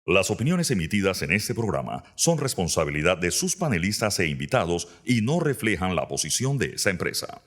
Las opiniones emitidas en este programa son responsabilidad de sus panelistas e invitados y no reflejan la posición de esa empresa.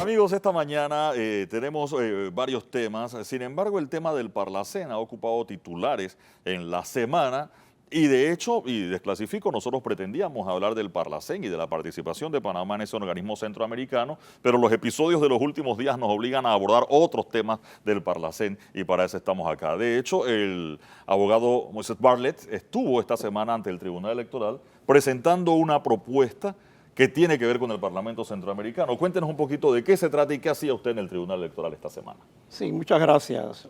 Amigos, esta mañana tenemos varios temas. Sin embargo, el tema del Parlacén ha ocupado titulares en la semana. Y de hecho, y desclasifico, nosotros pretendíamos hablar del Parlacén y de la participación de Panamá en ese organismo centroamericano, pero los episodios de los últimos días nos obligan a abordar otros temas del Parlacén y para eso estamos acá. De hecho, el abogado Moisés Bartlett estuvo esta semana ante el Tribunal Electoral presentando una propuesta que tiene que ver con el Parlamento Centroamericano. Cuéntenos un poquito de qué se trata y qué hacía usted en el Tribunal Electoral esta semana. Sí, muchas gracias,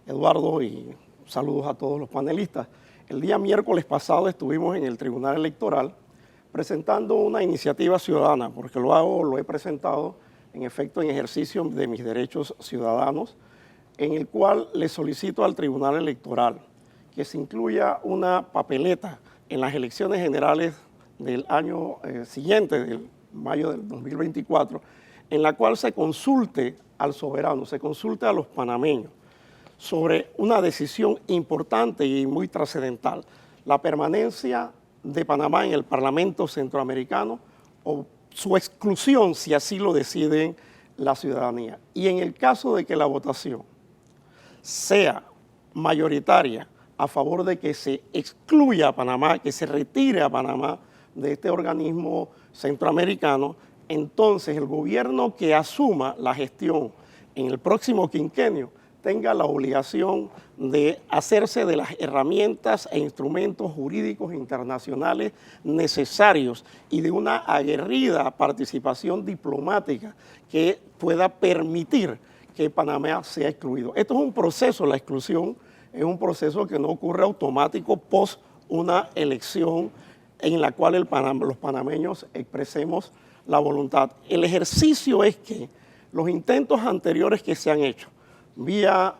Eduardo, y saludos a todos los panelistas. El día miércoles pasado estuvimos en el Tribunal Electoral presentando una iniciativa ciudadana, porque lo he presentado en efecto en ejercicio de mis derechos ciudadanos, en el cual le solicito al Tribunal Electoral que se incluya una papeleta en las elecciones generales del año siguiente, del mayo del 2024, en la cual se consulte al soberano, se consulte a los panameños sobre una decisión importante y muy trascendental, la permanencia de Panamá en el Parlamento Centroamericano o su exclusión si así lo decide la ciudadanía. Y en el caso de que la votación sea mayoritaria a favor de que se excluya a Panamá, que se retire a Panamá de este organismo centroamericano, entonces el gobierno que asuma la gestión en el próximo quinquenio tenga la obligación de hacerse de las herramientas e instrumentos jurídicos internacionales necesarios y de una aguerrida participación diplomática que pueda permitir que Panamá sea excluido. Esto es un proceso, la exclusión es un proceso que no ocurre automático post una elección en la cual los panameños expresemos la voluntad. El ejercicio es que los intentos anteriores que se han hecho vía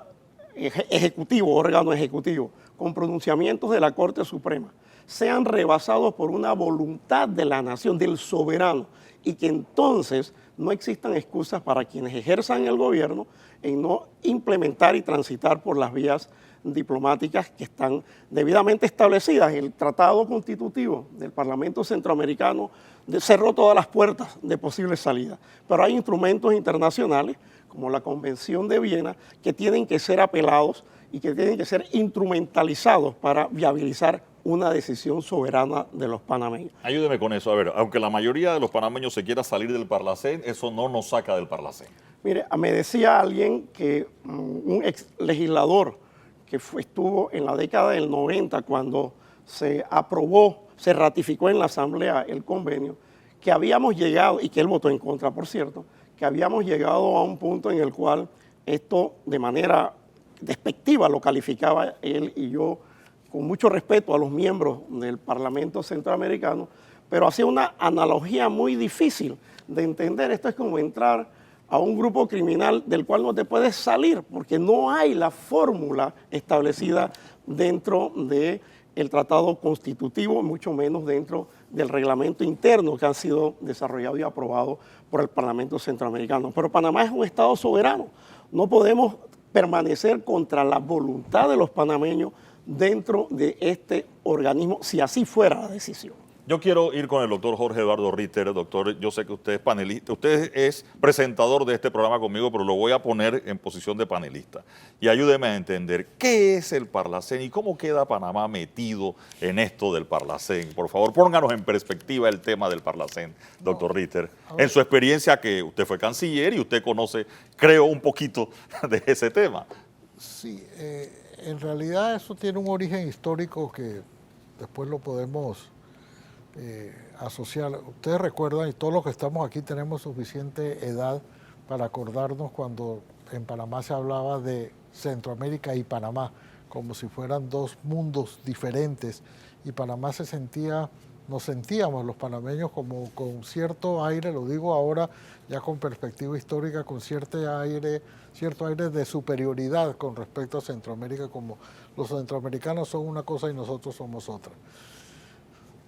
ejecutivo, órgano ejecutivo, con pronunciamientos de la Corte Suprema, sean rebasados por una voluntad de la nación, del soberano, y que entonces no existan excusas para quienes ejerzan el gobierno en no implementar y transitar por las vías diplomáticas que están debidamente establecidas. El Tratado Constitutivo del Parlamento Centroamericano cerró todas las puertas de posible salida, pero hay instrumentos internacionales como la Convención de Viena, que tienen que ser apelados y que tienen que ser instrumentalizados para viabilizar una decisión soberana de los panameños. Ayúdeme con eso. A ver, aunque la mayoría de los panameños se quiera salir del Parlacén, eso no nos saca del Parlacén. Mire, me decía alguien que un ex legislador que estuvo en la década del 90 cuando se aprobó, se ratificó en la Asamblea el convenio, que habíamos llegado, y que él votó en contra, por cierto, que habíamos llegado a un punto en el cual esto de manera despectiva lo calificaba él y yo, con mucho respeto a los miembros del Parlamento Centroamericano, pero hacía una analogía muy difícil de entender. Esto es como entrar a un grupo criminal del cual no te puedes salir, porque no hay la fórmula establecida dentro del tratado constitutivo, mucho menos dentro del reglamento interno que han sido desarrollado y aprobado por el Parlamento Centroamericano. Pero Panamá es un Estado soberano. No podemos permanecer contra la voluntad de los panameños dentro de este organismo, si así fuera la decisión. Yo quiero ir con el doctor Jorge Eduardo Ritter. Doctor, yo sé que usted es panelista, usted es presentador de este programa conmigo, pero lo voy a poner en posición de panelista. Y ayúdeme a entender qué es el Parlacén y cómo queda Panamá metido en esto del Parlacén. Por favor, pónganos en perspectiva el tema del Parlacén, doctor Ritter. En su experiencia, que usted fue canciller y usted conoce, creo, un poquito de ese tema. Sí, en realidad eso tiene un origen histórico que después lo podemos asociar. Ustedes recuerdan, y todos los que estamos aquí tenemos suficiente edad para acordarnos cuando en Panamá se hablaba de Centroamérica y Panamá, como si fueran dos mundos diferentes, y Panamá nos sentíamos los panameños como con cierto aire, lo digo ahora ya con perspectiva histórica, con cierto aire de superioridad con respecto a Centroamérica, como los centroamericanos son una cosa y nosotros somos otra.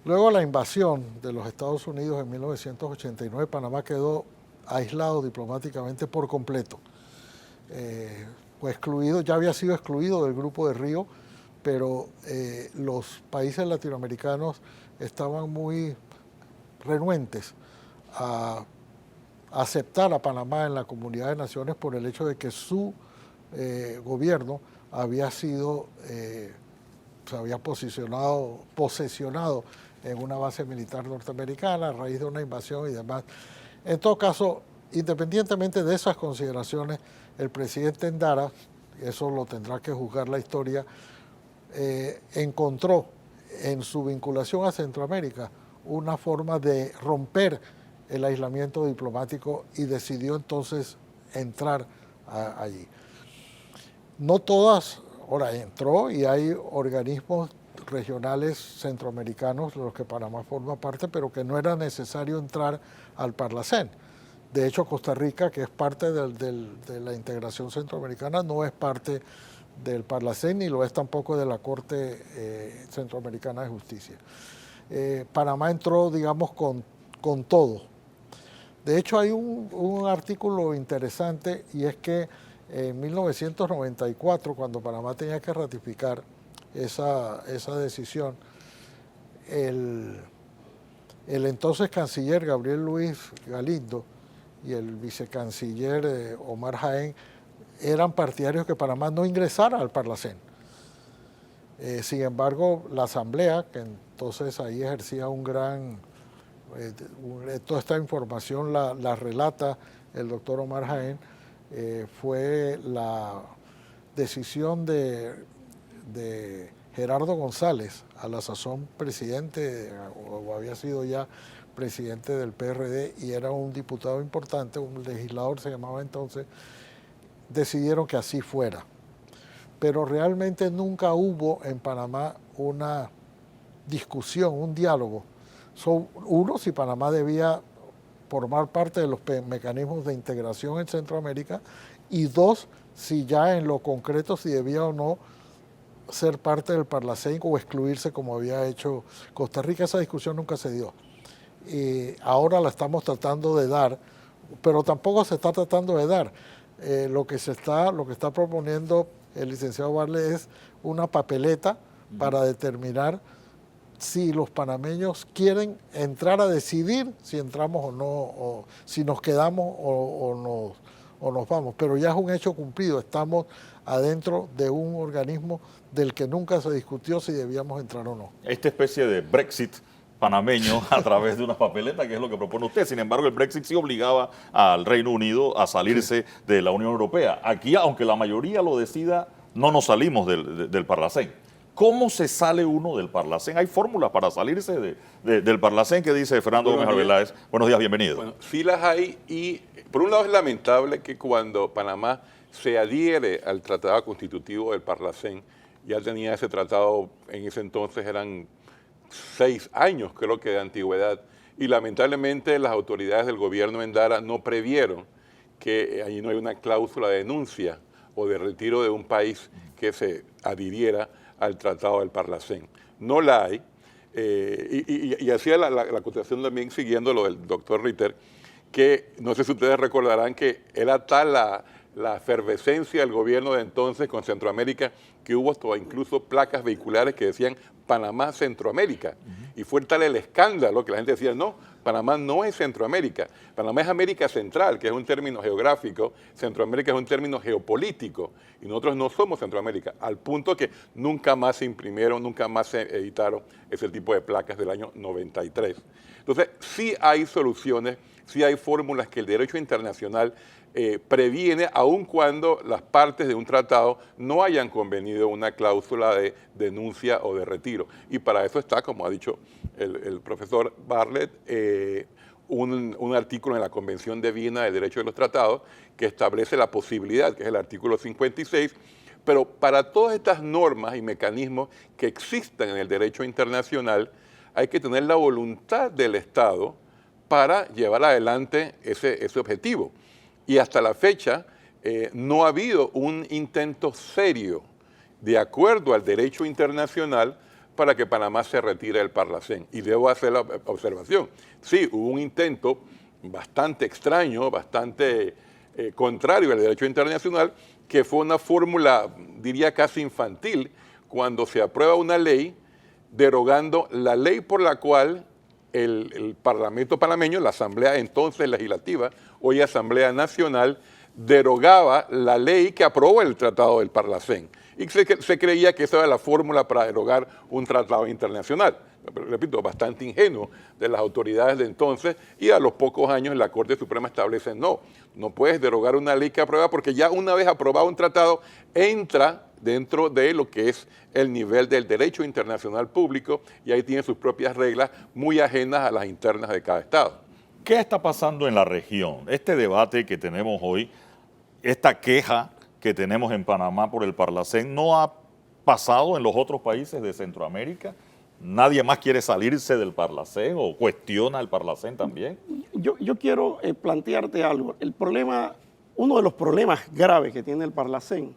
Luego de la invasión de los Estados Unidos en 1989, Panamá quedó aislado diplomáticamente por completo. fue excluido, ya había sido excluido del Grupo de Río, pero los países latinoamericanos estaban muy renuentes a aceptar a Panamá en la Comunidad de Naciones por el hecho de que su gobierno había sido, se había posesionado en una base militar norteamericana a raíz de una invasión y demás. En todo caso, independientemente de esas consideraciones, el presidente Endara, eso lo tendrá que juzgar la historia, encontró en su vinculación a Centroamérica una forma de romper el aislamiento diplomático y decidió entonces entrar allí. No todas, ahora entró y hay organismos regionales centroamericanos de los que Panamá forma parte, pero que no era necesario entrar al Parlacén. De hecho, Costa Rica, que es parte de la integración centroamericana, no es parte del Parlacén ni lo es tampoco de la Corte Centroamericana de Justicia. Panamá entró, digamos, con todo. De hecho, hay un artículo interesante y es que en 1994, cuando Panamá tenía que ratificar esa decisión, el entonces canciller Gabriel Luis Galindo y el vicecanciller Omar Jaén eran partidarios que Panamá no ingresara al Parlacén. Sin embargo, la Asamblea, que entonces ahí ejercía un gran... toda esta información la relata el doctor Omar Jaén, fue la decisión de Gerardo González, a la sazón presidente, o había sido ya presidente del PRD y era un diputado importante, un legislador se llamaba entonces, decidieron que así fuera. Pero realmente nunca hubo en Panamá una discusión, un diálogo. Uno, si Panamá debía formar parte de los mecanismos de integración en Centroamérica, y dos, si ya en lo concreto si debía o no ser parte del Parlacén o excluirse como había hecho Costa Rica. Esa discusión nunca se dio. Ahora la estamos tratando de dar, pero tampoco se está tratando de dar. Lo que está proponiendo el licenciado Barlet es una papeleta para determinar si los panameños quieren entrar a decidir si entramos o no, o si nos quedamos o nos vamos. Pero ya es un hecho cumplido, estamos adentro de un organismo del que nunca se discutió si debíamos entrar o no. Esta especie de Brexit panameño a través de una papeleta, que es lo que propone usted. Sin embargo, el Brexit sí obligaba al Reino Unido a salirse de la Unión Europea. Aquí, aunque la mayoría lo decida, no nos salimos del Parlacén. ¿Cómo se sale uno del Parlacén? ¿Hay fórmulas para salirse del Parlacén? ¿Qué dice Fernando Gómez Arbeláez? Buenos días, bienvenido. Bueno, sí las hay y por un lado es lamentable que cuando Panamá se adhiere al tratado constitutivo del Parlacén, ya tenía ese tratado, en ese entonces eran 6 años creo que de antigüedad, y lamentablemente las autoridades del gobierno Endara no previeron que allí no hay una cláusula de denuncia o de retiro de un país que se adhiriera al tratado del Parlacén. No la hay, y hacía la acotación también siguiendo lo del doctor Ritter, que no sé si ustedes recordarán que era tal la efervescencia del gobierno de entonces con Centroamérica que hubo incluso placas vehiculares que decían Panamá Centroamérica. Y fue tal el escándalo que la gente decía, no, Panamá no es Centroamérica, Panamá es América Central, que es un término geográfico, Centroamérica es un término geopolítico, y nosotros no somos Centroamérica, al punto que nunca más se imprimieron, nunca más se editaron ese tipo de placas del año 93. Entonces, sí hay soluciones, sí hay fórmulas que el derecho internacional previene, aun cuando las partes de un tratado no hayan convenido una cláusula de denuncia o de retiro. Y para eso está, como ha dicho el profesor Barlet, un artículo en la Convención de Viena del Derecho de los Tratados que establece la posibilidad, que es el artículo 56, pero para todas estas normas y mecanismos que existan en el derecho internacional, hay que tener la voluntad del Estado para llevar adelante ese objetivo. Y hasta la fecha no ha habido un intento serio, de acuerdo al derecho internacional, para que Panamá se retire del Parlacén. Y debo hacer la observación. Sí, hubo un intento bastante extraño, bastante contrario al derecho internacional, que fue una fórmula, diría casi infantil, cuando se aprueba una ley derogando la ley por la cual el Parlamento panameño, la Asamblea entonces legislativa, hoy Asamblea Nacional, derogaba la ley que aprobó el Tratado del Parlacén. Y se creía que esa era la fórmula para derogar un tratado internacional. Repito, bastante ingenuo de las autoridades de entonces, y a los pocos años la Corte Suprema establece no puedes derogar una ley que aprueba, porque ya una vez aprobado un tratado entra dentro de lo que es el nivel del derecho internacional público, y ahí tiene sus propias reglas muy ajenas a las internas de cada estado. ¿Qué está pasando en la región? Este debate que tenemos hoy, esta queja que tenemos en Panamá por el Parlacén, ¿no ha pasado en los otros países de Centroamérica? ¿Nadie más quiere salirse del Parlacén o cuestiona el Parlacén también? Yo quiero plantearte algo. El problema, uno de los problemas graves que tiene el Parlacén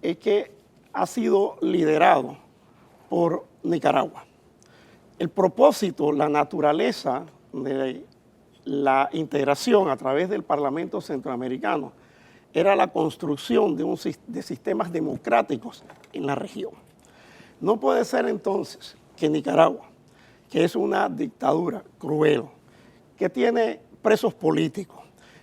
es que ha sido liderado por Nicaragua. El propósito, la naturaleza de la integración a través del Parlamento Centroamericano era la construcción de sistemas democráticos en la región. No puede ser entonces que Nicaragua, que es una dictadura cruel, que tiene presos políticos,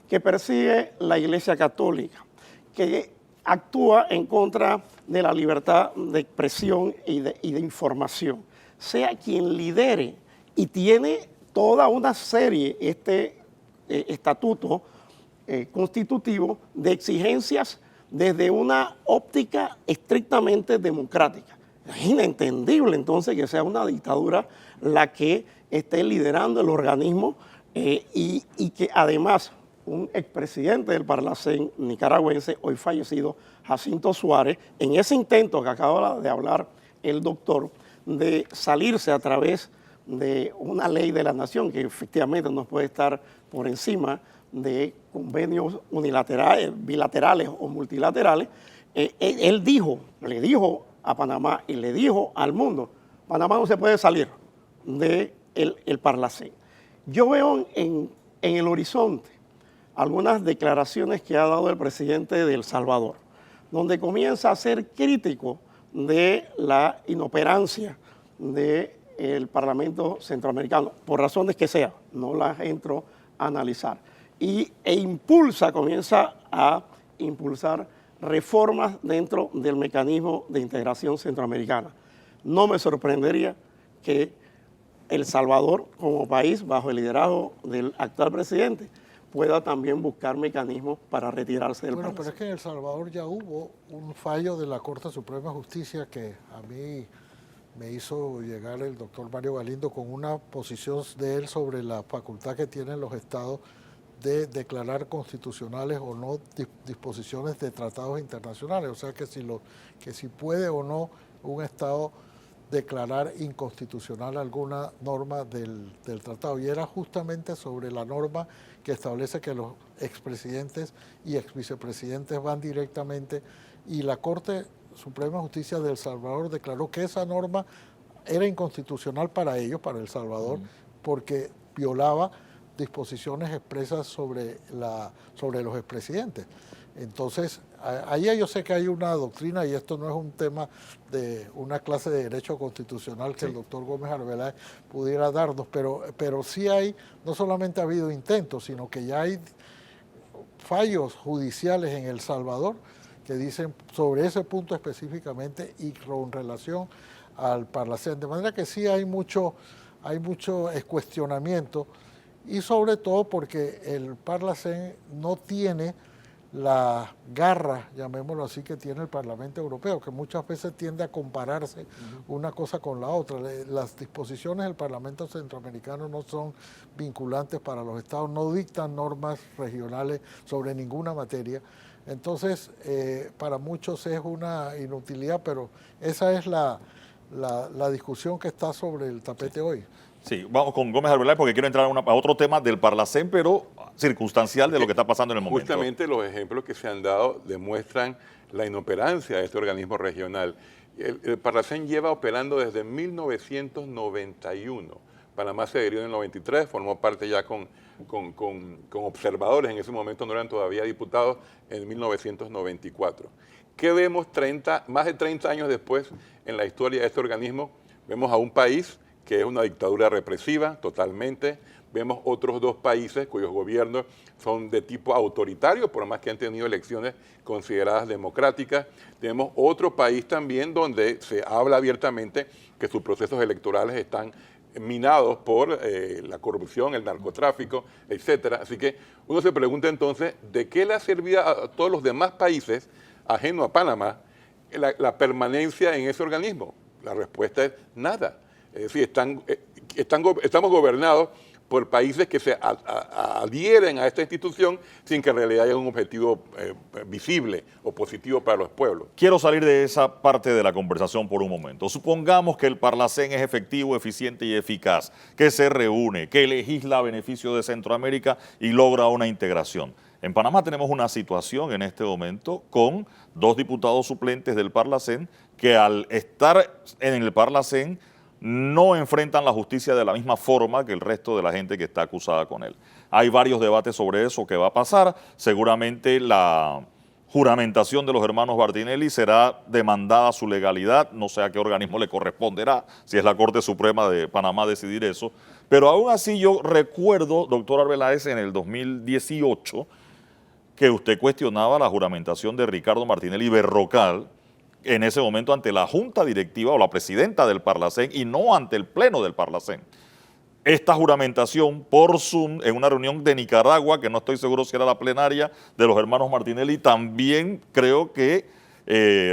que persigue la Iglesia Católica, que actúa en contra de la libertad de expresión y de información, sea quien lidere y tiene toda una serie, estatuto constitutivo de exigencias desde una óptica estrictamente democrática. Es inentendible entonces que sea una dictadura la que esté liderando el organismo y que además un expresidente del Parlacén nicaragüense, hoy fallecido, Jacinto Suárez, en ese intento que acaba de hablar el doctor, de salirse a través de una ley de la nación que efectivamente no puede estar por encima de convenios unilaterales, bilaterales o multilaterales, él le dijo a Panamá y le dijo al mundo, Panamá no se puede salir del Parlacén. Yo veo en el horizonte algunas declaraciones que ha dado el presidente de El Salvador, donde comienza a ser crítico de la inoperancia del Parlamento Centroamericano, por razones que sea, no las entro a analizar, comienza a impulsar reformas dentro del mecanismo de integración centroamericana. No me sorprendería que El Salvador, como país, bajo el liderazgo del actual presidente, pueda también buscar mecanismos para retirarse del Parlacén. Pero es que en El Salvador ya hubo un fallo de la Corte Suprema de Justicia que a mí me hizo llegar el doctor Mario Galindo con una posición de él sobre la facultad que tienen los estados de declarar constitucionales o no disposiciones de tratados internacionales. O sea que si puede o no un estado declarar inconstitucional alguna norma del tratado. Y era justamente sobre la norma que establece que los expresidentes y exvicepresidentes van directamente, y la Corte Suprema de Justicia de El Salvador declaró que esa norma era inconstitucional para ellos, para El Salvador, porque violaba disposiciones expresas sobre los expresidentes. Entonces, ahí yo sé que hay una doctrina, y esto no es un tema de una clase de derecho constitucional que el doctor Gómez Arbeláez pudiera darnos, pero sí hay, no solamente ha habido intentos, sino que ya hay fallos judiciales en El Salvador que dicen sobre ese punto específicamente y con relación al Parlacén. De manera que sí hay mucho cuestionamiento, y sobre todo porque el Parlacén no tiene la garra, llamémoslo así, que tiene el Parlamento Europeo, que muchas veces tiende a compararse una cosa con la otra. Las disposiciones del Parlamento Centroamericano no son vinculantes para los estados, no dictan normas regionales sobre ninguna materia. Entonces, para muchos es una inutilidad, pero esa es la discusión que está sobre el tapete hoy. Sí, vamos con Gómez Arbeláez porque quiero entrar a otro tema del Parlacén, pero circunstancial de lo que está pasando en el momento. Justamente los ejemplos que se han dado demuestran la inoperancia de este organismo regional. El Parlacén lleva operando desde 1991, Panamá se adhirió en el 93, formó parte ya con observadores, en ese momento no eran todavía diputados, en 1994. ¿Qué vemos más de 30 años después en la historia de este organismo? Vemos a un país que es una dictadura represiva totalmente, vemos otros dos países cuyos gobiernos son de tipo autoritario, por más que han tenido elecciones consideradas democráticas. Tenemos otro país también donde se habla abiertamente que sus procesos electorales están minados por la corrupción, el narcotráfico, etcétera. Así que uno se pregunta entonces, ¿de qué le ha servido a todos los demás países, ajeno a Panamá, la permanencia en ese organismo? La respuesta es nada. Es decir, estamos gobernados por países que se adhieren a esta institución sin que en realidad haya un objetivo visible o positivo para los pueblos. Quiero salir de esa parte de la conversación por un momento. Supongamos que el Parlacén es efectivo, eficiente y eficaz, que se reúne, que legisla a beneficio de Centroamérica y logra una integración. En Panamá tenemos una situación en este momento con 2 diputados suplentes del Parlacén que al estar en el Parlacén no enfrentan la justicia de la misma forma que el resto de la gente que está acusada con él. Hay varios debates sobre eso que va a pasar. Seguramente la juramentación de los hermanos Martinelli será demandada su legalidad. No sé a qué organismo le corresponderá, si es la Corte Suprema de Panamá decidir eso. Pero aún así yo recuerdo, doctor Arbeláez, en el 2018, que usted cuestionaba la juramentación de Ricardo Martinelli Berrocal, en ese momento ante la junta directiva o la presidenta del Parlacén y no ante el pleno del Parlacén. Esta juramentación por Zoom en una reunión de Nicaragua, que no estoy seguro si era la plenaria de los hermanos Martinelli, también creo que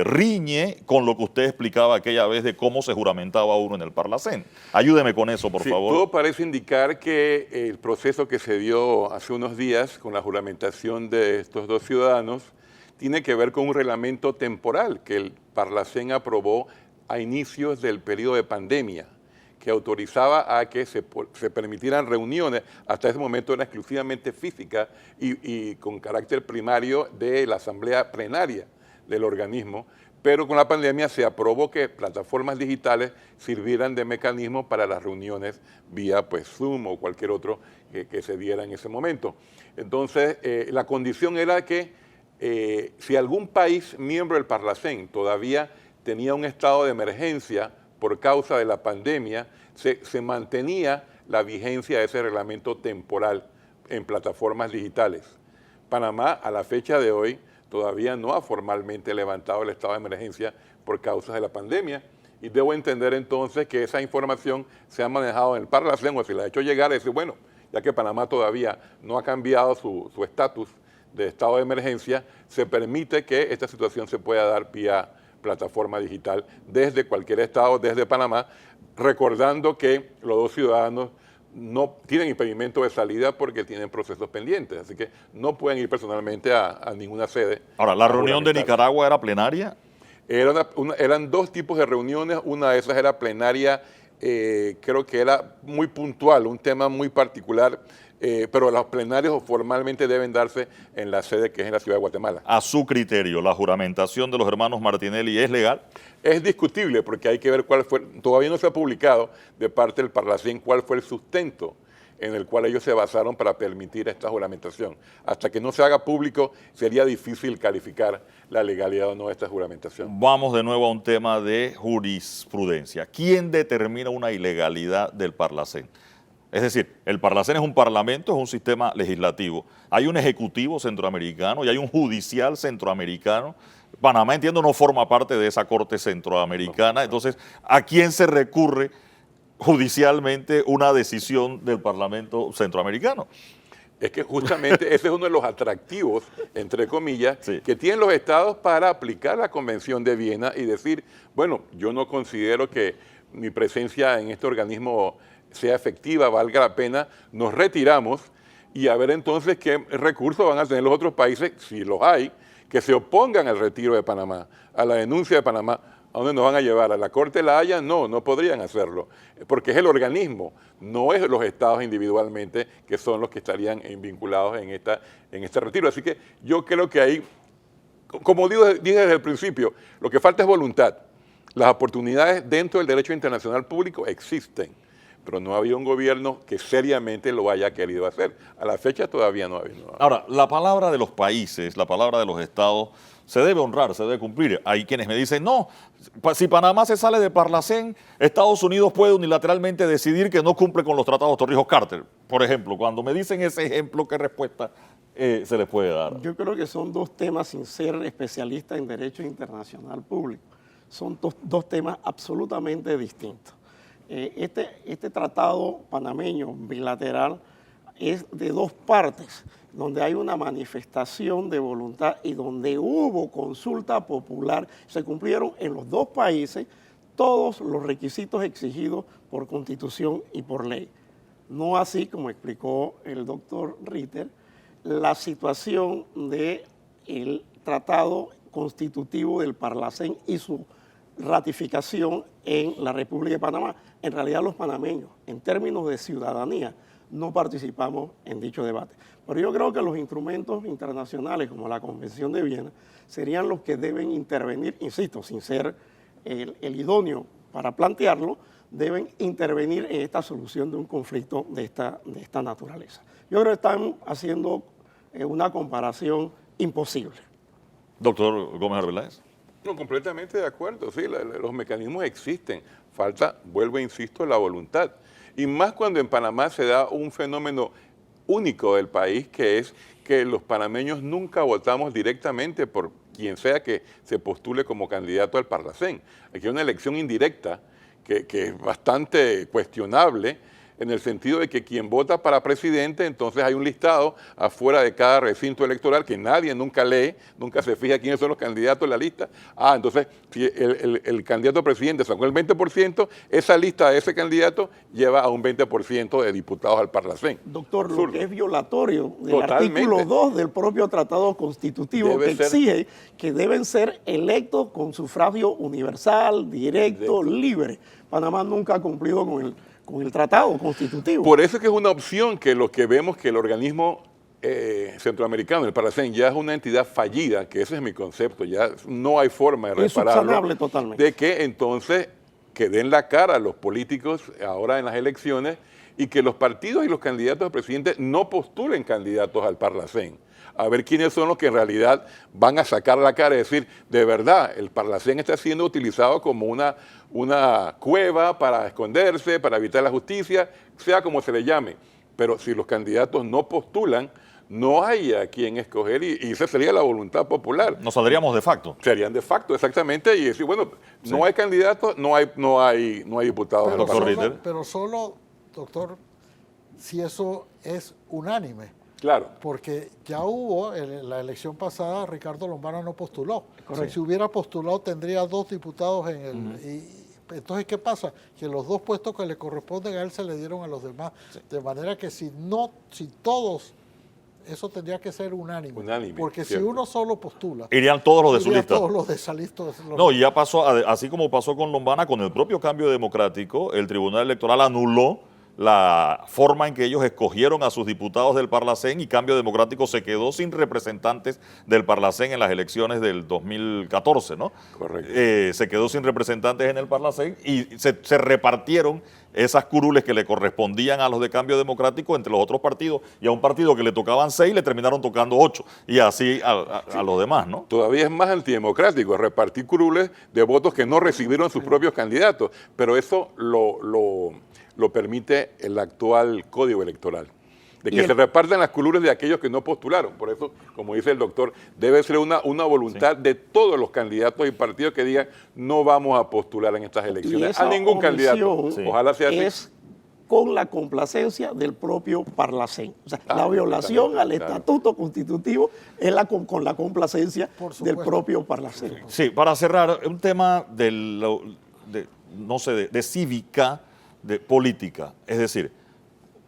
riñe con lo que usted explicaba aquella vez de cómo se juramentaba uno en el Parlacén. Ayúdeme con eso, por favor. Todo parece indicar que el proceso que se dio hace unos días con la juramentación de estos 2 ciudadanos tiene que ver con un reglamento temporal que el Parlacén aprobó a inicios del periodo de pandemia, que autorizaba a que se permitieran reuniones, hasta ese momento eran exclusivamente físicas y con carácter primario de la asamblea plenaria del organismo, pero con la pandemia se aprobó que plataformas digitales sirvieran de mecanismo para las reuniones vía Zoom o cualquier otro que se diera en ese momento. Entonces, la condición era que si algún país miembro del Parlacén todavía tenía un estado de emergencia por causa de la pandemia, se mantenía la vigencia de ese reglamento temporal en plataformas digitales. Panamá, a la fecha de hoy, todavía no ha formalmente levantado el estado de emergencia por causa de la pandemia, y debo entender entonces que esa información se ha manejado en el Parlacén, o se la ha hecho llegar a decir, bueno, ya que Panamá todavía no ha cambiado su estatus de estado de emergencia, se permite que esta situación se pueda dar vía plataforma digital desde cualquier estado, desde Panamá, recordando que los 2 ciudadanos no tienen impedimento de salida porque tienen procesos pendientes, así que no pueden ir personalmente a ninguna sede. Ahora, ¿la reunión de Nicaragua era plenaria? Eran 2 tipos de reuniones, una de esas era plenaria, creo que era muy puntual, un tema muy particular, pero los plenarios formalmente deben darse en la sede que es en la ciudad de Guatemala. A su criterio, ¿la juramentación de los hermanos Martinelli es legal? Es discutible porque hay que ver cuál fue, todavía no se ha publicado de parte del Parlacén cuál fue el sustento en el cual ellos se basaron para permitir esta juramentación. Hasta que no se haga público sería difícil calificar la legalidad o no de esta juramentación. Vamos de nuevo a un tema de jurisprudencia. ¿Quién determina una ilegalidad del Parlacén? Es decir, el Parlacén es un parlamento, es un sistema legislativo. Hay un ejecutivo centroamericano y hay un judicial centroamericano. Panamá, entiendo, no forma parte de esa corte centroamericana. Entonces, ¿a quién se recurre judicialmente una decisión del Parlamento centroamericano? Es que justamente ese es uno de los atractivos, entre comillas, sí, que tienen los estados para aplicar la Convención de Viena y decir, bueno, yo no considero que mi presencia en este organismo sea efectiva, valga la pena, nos retiramos y a ver entonces qué recursos van a tener los otros países, si los hay, que se opongan al retiro de Panamá, a la denuncia de Panamá. ¿A dónde nos van a llevar? ¿A la Corte de la Haya? No, no podrían hacerlo, porque es el organismo, no es los estados individualmente que son los que estarían vinculados en este retiro. Así que yo creo que ahí, como dije desde el principio, lo que falta es voluntad. Las oportunidades dentro del derecho internacional público existen, pero no había un gobierno que seriamente lo haya querido hacer. A la fecha todavía no ha habido. Ahora, la palabra de los países, la palabra de los estados, se debe honrar, se debe cumplir. Hay quienes me dicen, no, si Panamá se sale de Parlacén, Estados Unidos puede unilateralmente decidir que no cumple con los tratados Torrijos-Carter. Por ejemplo, cuando me dicen ese ejemplo, ¿qué respuesta se les puede dar? Yo creo que son dos temas, sin ser especialista en derecho internacional público, son dos temas absolutamente distintos. Este tratado panameño bilateral es de dos partes, donde hay una manifestación de voluntad y donde hubo consulta popular. Se cumplieron en los dos países todos los requisitos exigidos por Constitución y por ley. No así, como explicó el doctor Ritter, la situación del tratado constitutivo del Parlacén y su ratificación en la República de Panamá. En realidad los panameños, en términos de ciudadanía, no participamos en dicho debate. Pero yo creo que los instrumentos internacionales como la Convención de Viena serían los que deben intervenir, insisto, sin ser el idóneo para plantearlo, deben intervenir en esta solución de un conflicto de esta naturaleza. Yo creo que están haciendo una comparación imposible. Doctor Gómez Arbeláez. No, completamente de acuerdo, sí, los mecanismos existen, falta, vuelvo e insisto, la voluntad. Y más cuando en Panamá se da un fenómeno único del país, que es que los panameños nunca votamos directamente por quien sea que se postule como candidato al Parlacén. Aquí hay una elección indirecta que es bastante cuestionable, en el sentido de que quien vota para presidente, entonces hay un listado afuera de cada recinto electoral que nadie nunca lee, nunca se fija quiénes son los candidatos en la lista. Entonces, si el candidato a presidente sacó el 20%, esa lista de ese candidato lleva a un 20% de diputados al Parlacén. Doctor, Absurdo. lo que es violatorio del Totalmente. artículo 2 del propio tratado constitutivo Debe que ser- exige que deben ser electos con sufragio universal, directo, libre. Panamá nunca ha cumplido con el tratado constitutivo. Por eso es que es una opción que los que vemos que el organismo centroamericano, el Parlacén, ya es una entidad fallida, que ese es mi concepto, ya no hay forma de Es repararlo. subsanable totalmente. De que entonces que den la cara a los políticos ahora en las elecciones y que los partidos y los candidatos a presidente no postulen candidatos al Parlacén. A ver quiénes son los que en realidad van a sacar la cara y decir, de verdad, el Parlacén está siendo utilizado como una cueva para esconderse, para evitar la justicia, sea como se le llame. Pero si los candidatos no postulan, no hay a quien escoger y esa sería la voluntad popular. Nos saldríamos de facto. Serían de facto, exactamente, y decir, bueno, no hay candidatos, no hay diputados. en el Doctor Parlamento. Ritter. Pero solo, doctor, si eso es unánime. Claro. Porque ya hubo, en la elección pasada, Ricardo Lombana no postuló. Correcto. Si hubiera postulado, tendría 2 diputados en el... Entonces, ¿qué pasa? Que los 2 puestos que le corresponden a él se le dieron a los demás. De manera que si todos, eso tendría que ser unánime. Unánime, Porque cierto. si uno solo postula, Irían todos los de su irían lista. todos los de esa lista. No, y ya pasó, así como pasó con Lombana, con el propio cambio democrático, el Tribunal Electoral anuló la forma en que ellos escogieron a sus diputados del Parlacén y Cambio Democrático se quedó sin representantes del Parlacén en las elecciones del 2014, ¿no? Correcto. Se quedó sin representantes en el Parlacén y se repartieron esas curules que le correspondían a los de Cambio Democrático entre los otros partidos y a un partido que le tocaban 6 le terminaron tocando 8 y así a los demás, ¿no? Todavía es más antidemocrático repartir curules de votos que no recibieron sus propios candidatos, pero eso lo permite el actual código electoral, de que se repartan las curules de aquellos que no postularon. Por eso, como dice el doctor, debe ser una voluntad de todos los candidatos y partidos que digan no vamos a postular en estas Y elecciones esa a ningún candidato. omisión Ojalá sea así. es con la complacencia del propio Parlacén. O sea, la Claro, violación al claro. estatuto constitutivo es con la complacencia Por del supuesto. propio Parlacén. Sí, para cerrar, un tema de cívica, de política. Es decir,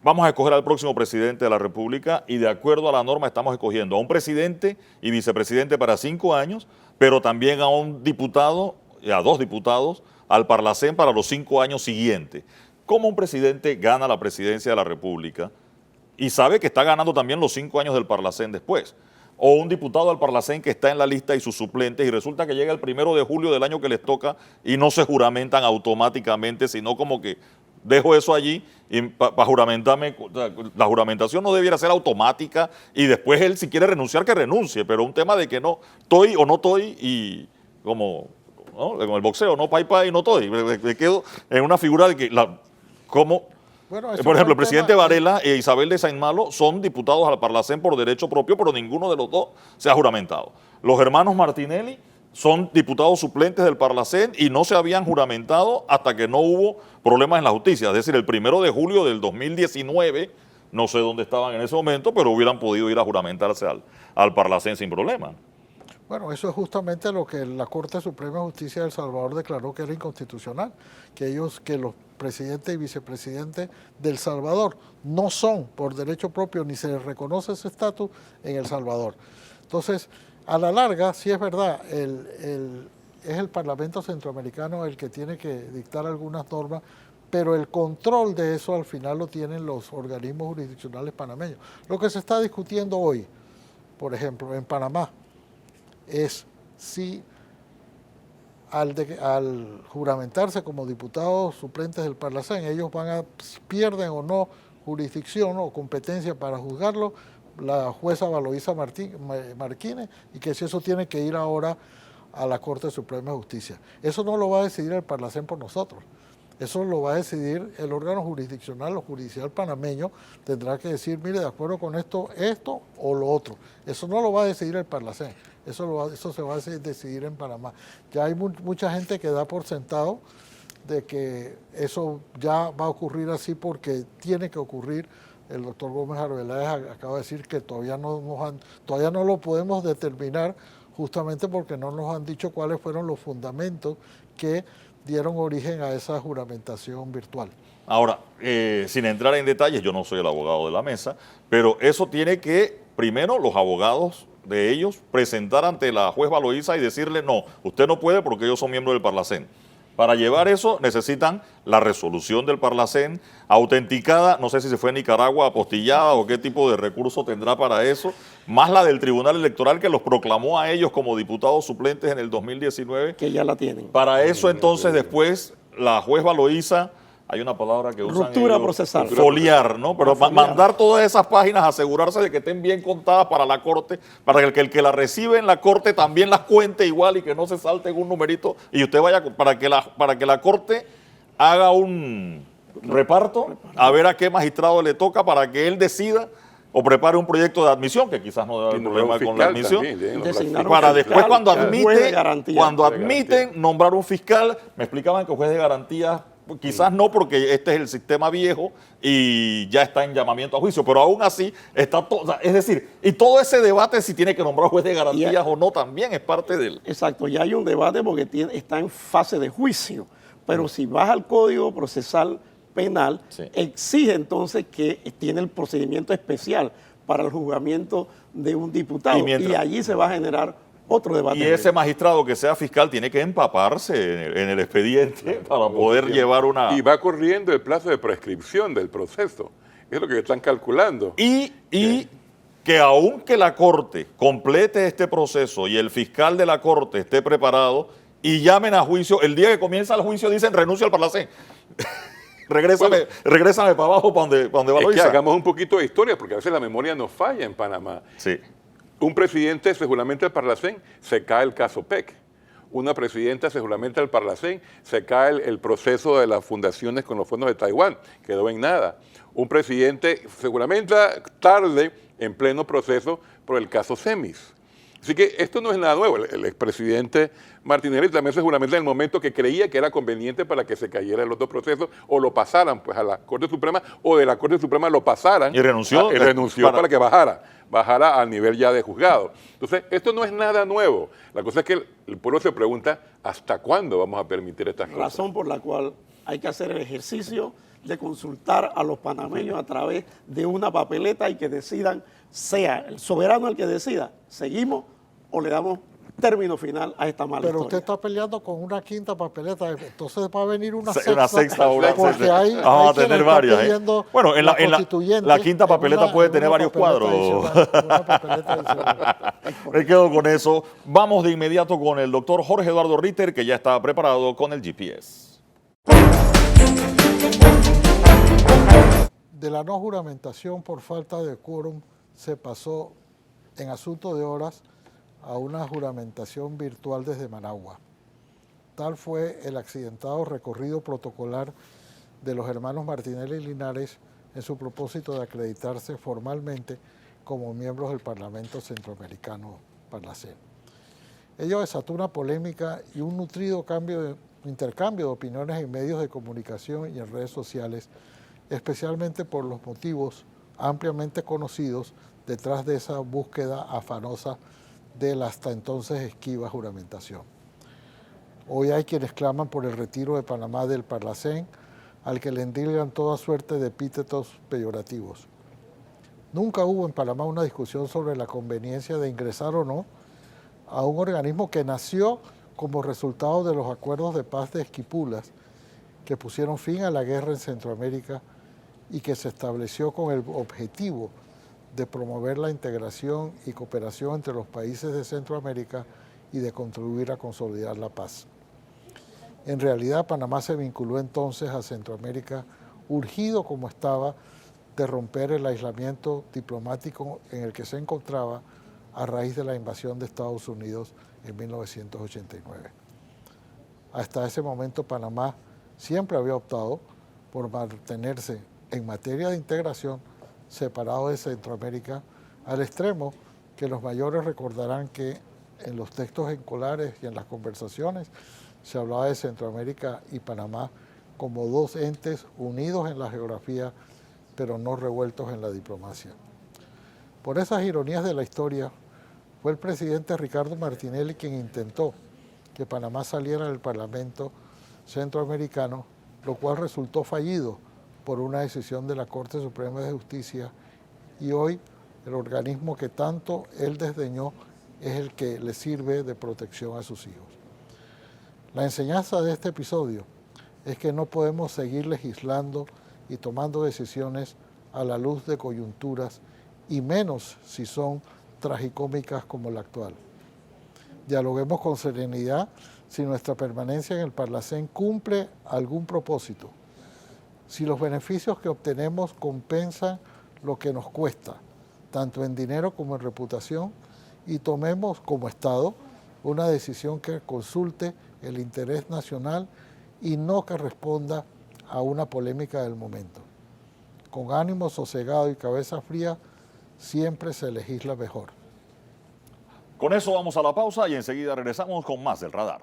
vamos a escoger al próximo presidente de la República y de acuerdo a la norma estamos escogiendo a un presidente y vicepresidente para 5 años, pero también a un diputado, a 2 diputados, al Parlacén para los 5 años siguientes. ¿Cómo un presidente gana la presidencia de la República y sabe que está ganando también los 5 años del Parlacén después? O un diputado del Parlacén que está en la lista y sus suplentes y resulta que llega el 1 de julio del año que les toca y no se juramentan automáticamente, sino como que dejo eso allí y para juramentarme. La juramentación no debiera ser automática y después él, si quiere renunciar, que renuncie, pero un tema de que no estoy o no estoy y como, ¿no?, como el boxeo, no pay, no estoy. Me quedo en una figura de que, como, Bueno, eso por fue ejemplo, el un presidente tema- Varela e Isabel de Saint Malo son diputados al Parlacén por derecho propio, pero ninguno de los dos se ha juramentado. Los hermanos Martinelli son diputados suplentes del Parlacén y no se habían juramentado hasta que no hubo problemas en la justicia. Es decir, el 1 de julio del 2019, no sé dónde estaban en ese momento, pero hubieran podido ir a juramentarse al Parlacén sin problema. Bueno, eso es justamente lo que la Corte Suprema de Justicia de El Salvador declaró que era inconstitucional, que los presidentes y vicepresidentes de El Salvador no son por derecho propio ni se les reconoce ese estatus en El Salvador. Entonces, a la larga, sí es verdad, es el Parlamento Centroamericano el que tiene que dictar algunas normas, pero el control de eso al final lo tienen los organismos jurisdiccionales panameños. Lo que se está discutiendo hoy, por ejemplo, en Panamá, es si al juramentarse como diputados suplentes del Parlacén, ellos pierden o no jurisdicción o competencia para juzgarlo, la jueza Valoisa Martínez, y que si eso tiene que ir ahora a la Corte Suprema de Justicia. Eso no lo va a decidir el Parlacén por nosotros. Eso lo va a decidir el órgano jurisdiccional o judicial panameño. Tendrá que decir, mire, de acuerdo con esto o lo otro. Eso no lo va a decidir el Parlacén. Eso se va a decidir en Panamá. Ya hay mucha gente que da por sentado de que eso ya va a ocurrir así porque tiene que ocurrir. El doctor Gómez Arbeláez acaba de decir que todavía no lo podemos determinar, justamente porque no nos han dicho cuáles fueron los fundamentos que dieron origen a esa juramentación virtual. Ahora, sin entrar en detalles, yo no soy el abogado de la mesa, pero eso tiene que, primero, los abogados de ellos presentar ante la juez Valoisa y decirle, no, usted no puede porque ellos son miembros del Parlacén. Para llevar eso necesitan la resolución del Parlacén, autenticada, no sé si se fue a Nicaragua, apostillada o qué tipo de recurso tendrá para eso, más la del Tribunal Electoral que los proclamó a ellos como diputados suplentes en el 2019. Que ya la tienen. Para eso entonces después la juez Valoisa, hay una palabra que usan Ruptura ellos, procesal. foliar, ¿no? Pero mandar todas esas páginas, asegurarse de que estén bien contadas para la Corte, para que el que la recibe en la Corte también las cuente igual y que no se salte en un numerito y usted vaya, para que la Corte haga un reparto, a ver a qué magistrado le toca para que él decida o prepare un proyecto de admisión, que quizás no debe haber problema con la admisión. Designar un Para fiscal, después cuando juez de garantía. admiten nombrar un fiscal, me explicaban que juez de garantía quizás no, porque este es el sistema viejo y ya está en llamamiento a juicio, pero aún así está todo, es decir, y todo ese debate si tiene que nombrar juez de garantías o no también es parte del... Exacto, ya hay un debate porque está en fase de juicio, pero si vas al Código Procesal Penal, Sí. exige entonces que tiene el procedimiento especial para el juzgamiento de un diputado y allí se va a generar otro debate. Y ese magistrado que sea fiscal tiene que empaparse en el expediente para poder llevar una... Y va corriendo el plazo de prescripción del proceso. Es lo que están calculando. Y que aunque la Corte complete este proceso y el fiscal de la Corte esté preparado y llamen a juicio, el día que comienza el juicio dicen renuncia al Parlacén. Regrésame para abajo para donde Es que Valoisa. hagamos un poquito de historia, porque a veces la memoria nos falla en Panamá. Sí. Un presidente se juramenta el Parlacén, se cae el caso PEC. Una presidenta se juramenta el Parlacén, se cae el proceso de las fundaciones con los fondos de Taiwán, quedó en nada. Un presidente se juramenta tarde, en pleno proceso, por el caso Semis. Así que esto no es nada nuevo. El expresidente Martinelli también se juramenta en el momento que creía que era conveniente para que se cayeran los dos procesos o lo pasaran pues a la Corte Suprema o de la Corte Suprema lo pasaran. Y renunció. Y renunció para que bajara al nivel ya de juzgado. Entonces, esto no es nada nuevo. La cosa es que el pueblo se pregunta, ¿hasta cuándo vamos a permitir estas cosas? Razón por la cual hay que hacer el ejercicio de consultar a los panameños a través de una papeleta y que decidan, sea el soberano el que decida, seguimos o le damos término final a esta mala Pero historia. usted está peleando con una quinta papeleta, entonces va a venir una Una sexta hora. porque hay Vamos a quien tener está varias. pidiendo Bueno, en constituyente la quinta papeleta puede tener varios papeleta cuadros. adicional, una papeleta adicional. Me quedo con eso. Vamos de inmediato con el doctor Jorge Eduardo Ritter, que ya está preparado con el GPS. de la no juramentación por falta de quórum se pasó en asunto de horas a una juramentación virtual desde Managua. Tal fue el accidentado recorrido protocolar de los hermanos Martinelli y Linares en su propósito de acreditarse formalmente como miembros del Parlamento Centroamericano Parlacén. Ello desató una polémica y un nutrido intercambio de opiniones en medios de comunicación y en redes sociales, especialmente por los motivos ampliamente conocidos detrás de esa búsqueda afanosa de la hasta entonces esquiva juramentación. Hoy hay quienes claman por el retiro de Panamá del Parlacén, al que le endilgan toda suerte de epítetos peyorativos. Nunca hubo en Panamá una discusión sobre la conveniencia de ingresar o no a un organismo que nació como resultado de los acuerdos de paz de Esquipulas, que pusieron fin a la guerra en Centroamérica y que se estableció con el objetivo de promover la integración y cooperación entre los países de Centroamérica y de contribuir a consolidar la paz. En realidad, Panamá se vinculó entonces a Centroamérica, urgido como estaba de romper el aislamiento diplomático en el que se encontraba a raíz de la invasión de Estados Unidos en 1989. Hasta ese momento, Panamá siempre había optado por mantenerse en materia de integración separado de Centroamérica, al extremo que los mayores recordarán que en los textos escolares y en las conversaciones se hablaba de Centroamérica y Panamá como dos entes unidos en la geografía, pero no revueltos en la diplomacia. Por esas ironías de la historia, fue el presidente Ricardo Martinelli quien intentó que Panamá saliera del Parlamento Centroamericano, lo cual resultó fallido por una decisión de la Corte Suprema de Justicia, y hoy el organismo que tanto él desdeñó es el que le sirve de protección a sus hijos. La enseñanza de este episodio es que no podemos seguir legislando y tomando decisiones a la luz de coyunturas, y menos si son tragicómicas como la actual. Dialoguemos con serenidad si nuestra permanencia en el Parlacén cumple algún propósito, si los beneficios que obtenemos compensan lo que nos cuesta, tanto en dinero como en reputación, y tomemos como Estado una decisión que consulte el interés nacional y no que responda a una polémica del momento. Con ánimo sosegado y cabeza fría, siempre se legisla mejor. Con eso vamos a la pausa y enseguida regresamos con más del Radar.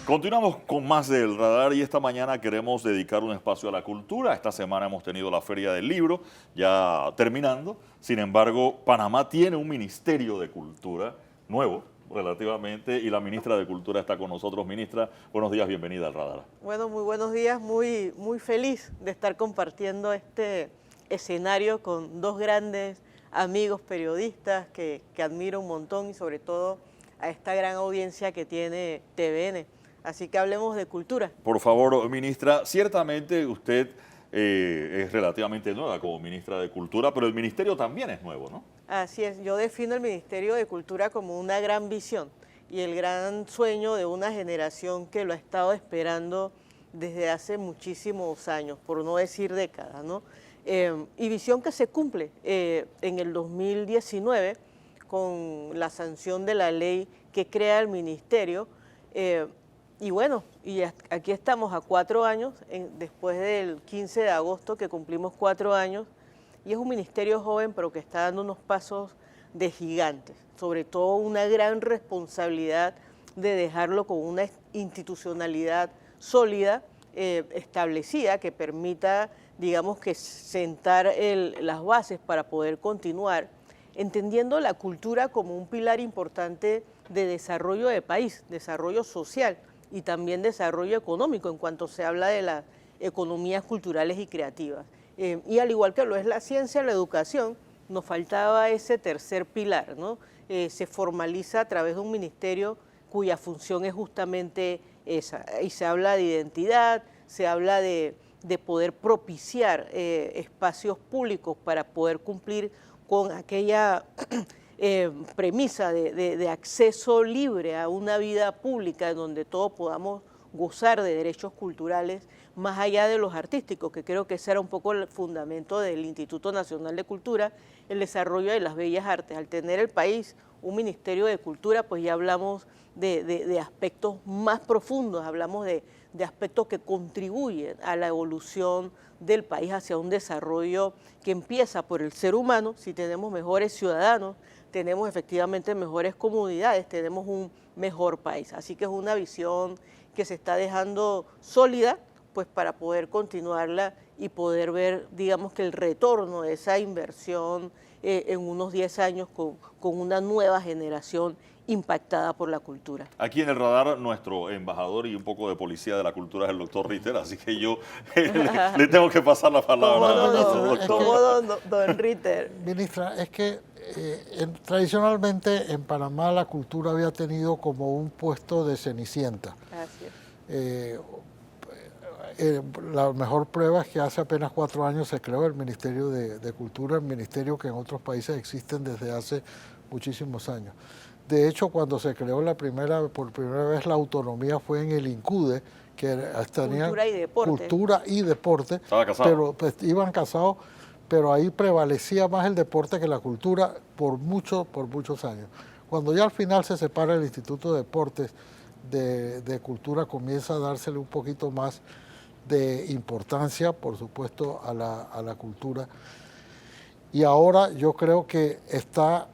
Continuamos con más del Radar y esta mañana queremos dedicar un espacio a la cultura. Esta semana hemos tenido la Feria del Libro, ya terminando. Sin embargo, Panamá tiene un Ministerio de Cultura nuevo, relativamente, y la ministra de Cultura está con nosotros. Ministra, buenos días, bienvenida al Radar. Bueno, muy buenos días, muy feliz de estar compartiendo este escenario con dos grandes amigos periodistas que admiro un montón, y sobre todo a esta gran audiencia que tiene TVN. Así que hablemos de cultura. Por favor, ministra, ciertamente usted es relativamente nueva como ministra de Cultura, pero el ministerio también es nuevo, ¿no? Así es, yo defino el Ministerio de Cultura como una gran visión y el gran sueño de una generación que lo ha estado esperando desde hace muchísimos años, por no decir décadas, ¿no? Y visión que se cumple en el 2019 con la sanción de la ley que crea el ministerio. Y bueno, y aquí estamos a 4 años, después del 15 de agosto que cumplimos 4 años, y es un ministerio joven pero que está dando unos pasos de gigantes, sobre todo una gran responsabilidad de dejarlo con una institucionalidad sólida, establecida, que permita, digamos, que sentar las bases para poder continuar, entendiendo la cultura como un pilar importante de desarrollo de país, desarrollo social y también desarrollo económico en cuanto se habla de las economías culturales y creativas. Y al igual que lo es la ciencia, la educación, nos faltaba ese tercer pilar, ¿no? Se formaliza a través de un ministerio cuya función es justamente esa. Y se habla de identidad, se habla de de poder propiciar espacios públicos para poder cumplir con aquella premisa de acceso libre a una vida pública en donde todos podamos gozar de derechos culturales más allá de los artísticos, que creo que ese era un poco el fundamento del Instituto Nacional de Cultura, el desarrollo de las bellas artes. Al tener el país un Ministerio de Cultura, pues ya hablamos de aspectos más profundos, hablamos de aspectos que contribuyen a la evolución del país hacia un desarrollo que empieza por el ser humano. Si tenemos mejores ciudadanos, tenemos efectivamente mejores comunidades, tenemos un mejor país. Así que es una visión que se está dejando sólida, pues para poder continuarla y poder ver, digamos, que el retorno de esa inversión en unos 10 años con una nueva generación impactada por la cultura. Aquí en el radar, nuestro embajador y un poco de policía de la cultura es el doctor Ritter, así que yo le tengo que pasar la palabra a nuestro doctor. ¿Cómo, don Ritter? Ministra, es que tradicionalmente en Panamá la cultura había tenido como un puesto de cenicienta. Así es. La mejor prueba es que hace apenas 4 años se creó el Ministerio de Cultura, el ministerio que en otros países existen desde hace muchísimos años. De hecho, cuando se creó por primera vez la autonomía fue en el INCUDE, que tenía cultura y deporte. Estaba casado. Pero pues, iban casados, pero ahí prevalecía más el deporte que la cultura por muchos años. Cuando ya al final se separa el Instituto de Deportes de Cultura, comienza a dársele un poquito más de importancia, por supuesto, a la cultura. Y ahora yo creo que está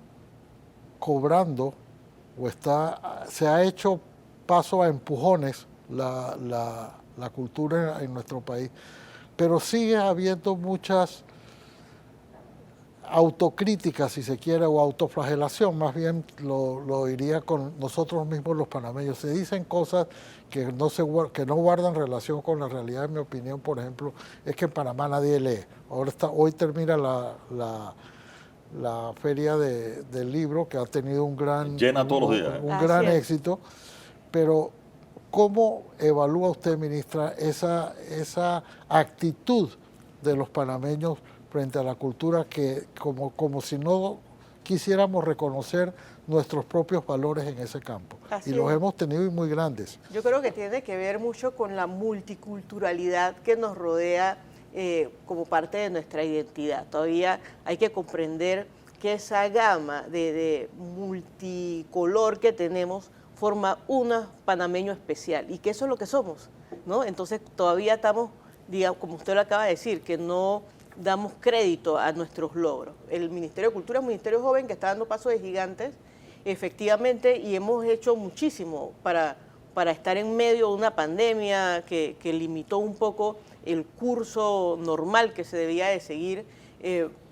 cobrando o se ha hecho paso a empujones la cultura en nuestro país, pero sigue habiendo muchas autocríticas, si se quiere, o autoflagelación, más bien lo diría con nosotros mismos los panameños. Se dicen cosas que no guardan relación con la realidad. En mi opinión, por ejemplo, es que en Panamá nadie lee. Hoy termina la feria del libro, que ha tenido un gran éxito, pero ¿cómo evalúa usted, ministra, esa actitud de los panameños frente a la cultura, que como si no quisiéramos reconocer nuestros propios valores en ese campo? Y los hemos tenido muy grandes. Yo creo que tiene que ver mucho con la multiculturalidad que nos rodea como parte de nuestra identidad. Todavía hay que comprender que esa gama de multicolor que tenemos forma un panameño especial y que eso es lo que somos, ¿no? Entonces todavía estamos, digamos, como usted lo acaba de decir, que no damos crédito a nuestros logros. El Ministerio de Cultura es un ministerio joven que está dando pasos de gigantes, efectivamente, y hemos hecho muchísimo para estar en medio de una pandemia que limitó un poco el curso normal que se debía de seguir,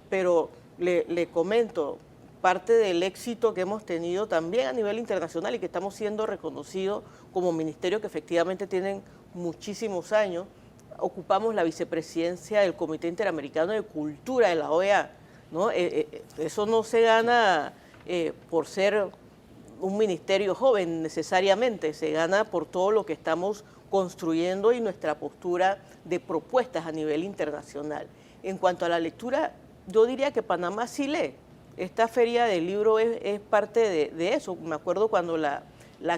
pero le comento, parte del éxito que hemos tenido también a nivel internacional y que estamos siendo reconocidos como ministerio que efectivamente tienen muchísimos años. Ocupamos la vicepresidencia del Comité Interamericano de Cultura de la OEA, ¿no? Eso no se gana por ser un ministerio joven necesariamente, se gana por todo lo que estamos construyendo y nuestra postura de propuestas a nivel internacional. En cuanto a la lectura, yo diría que Panamá sí lee. Esta feria del libro es parte de eso. Me acuerdo cuando la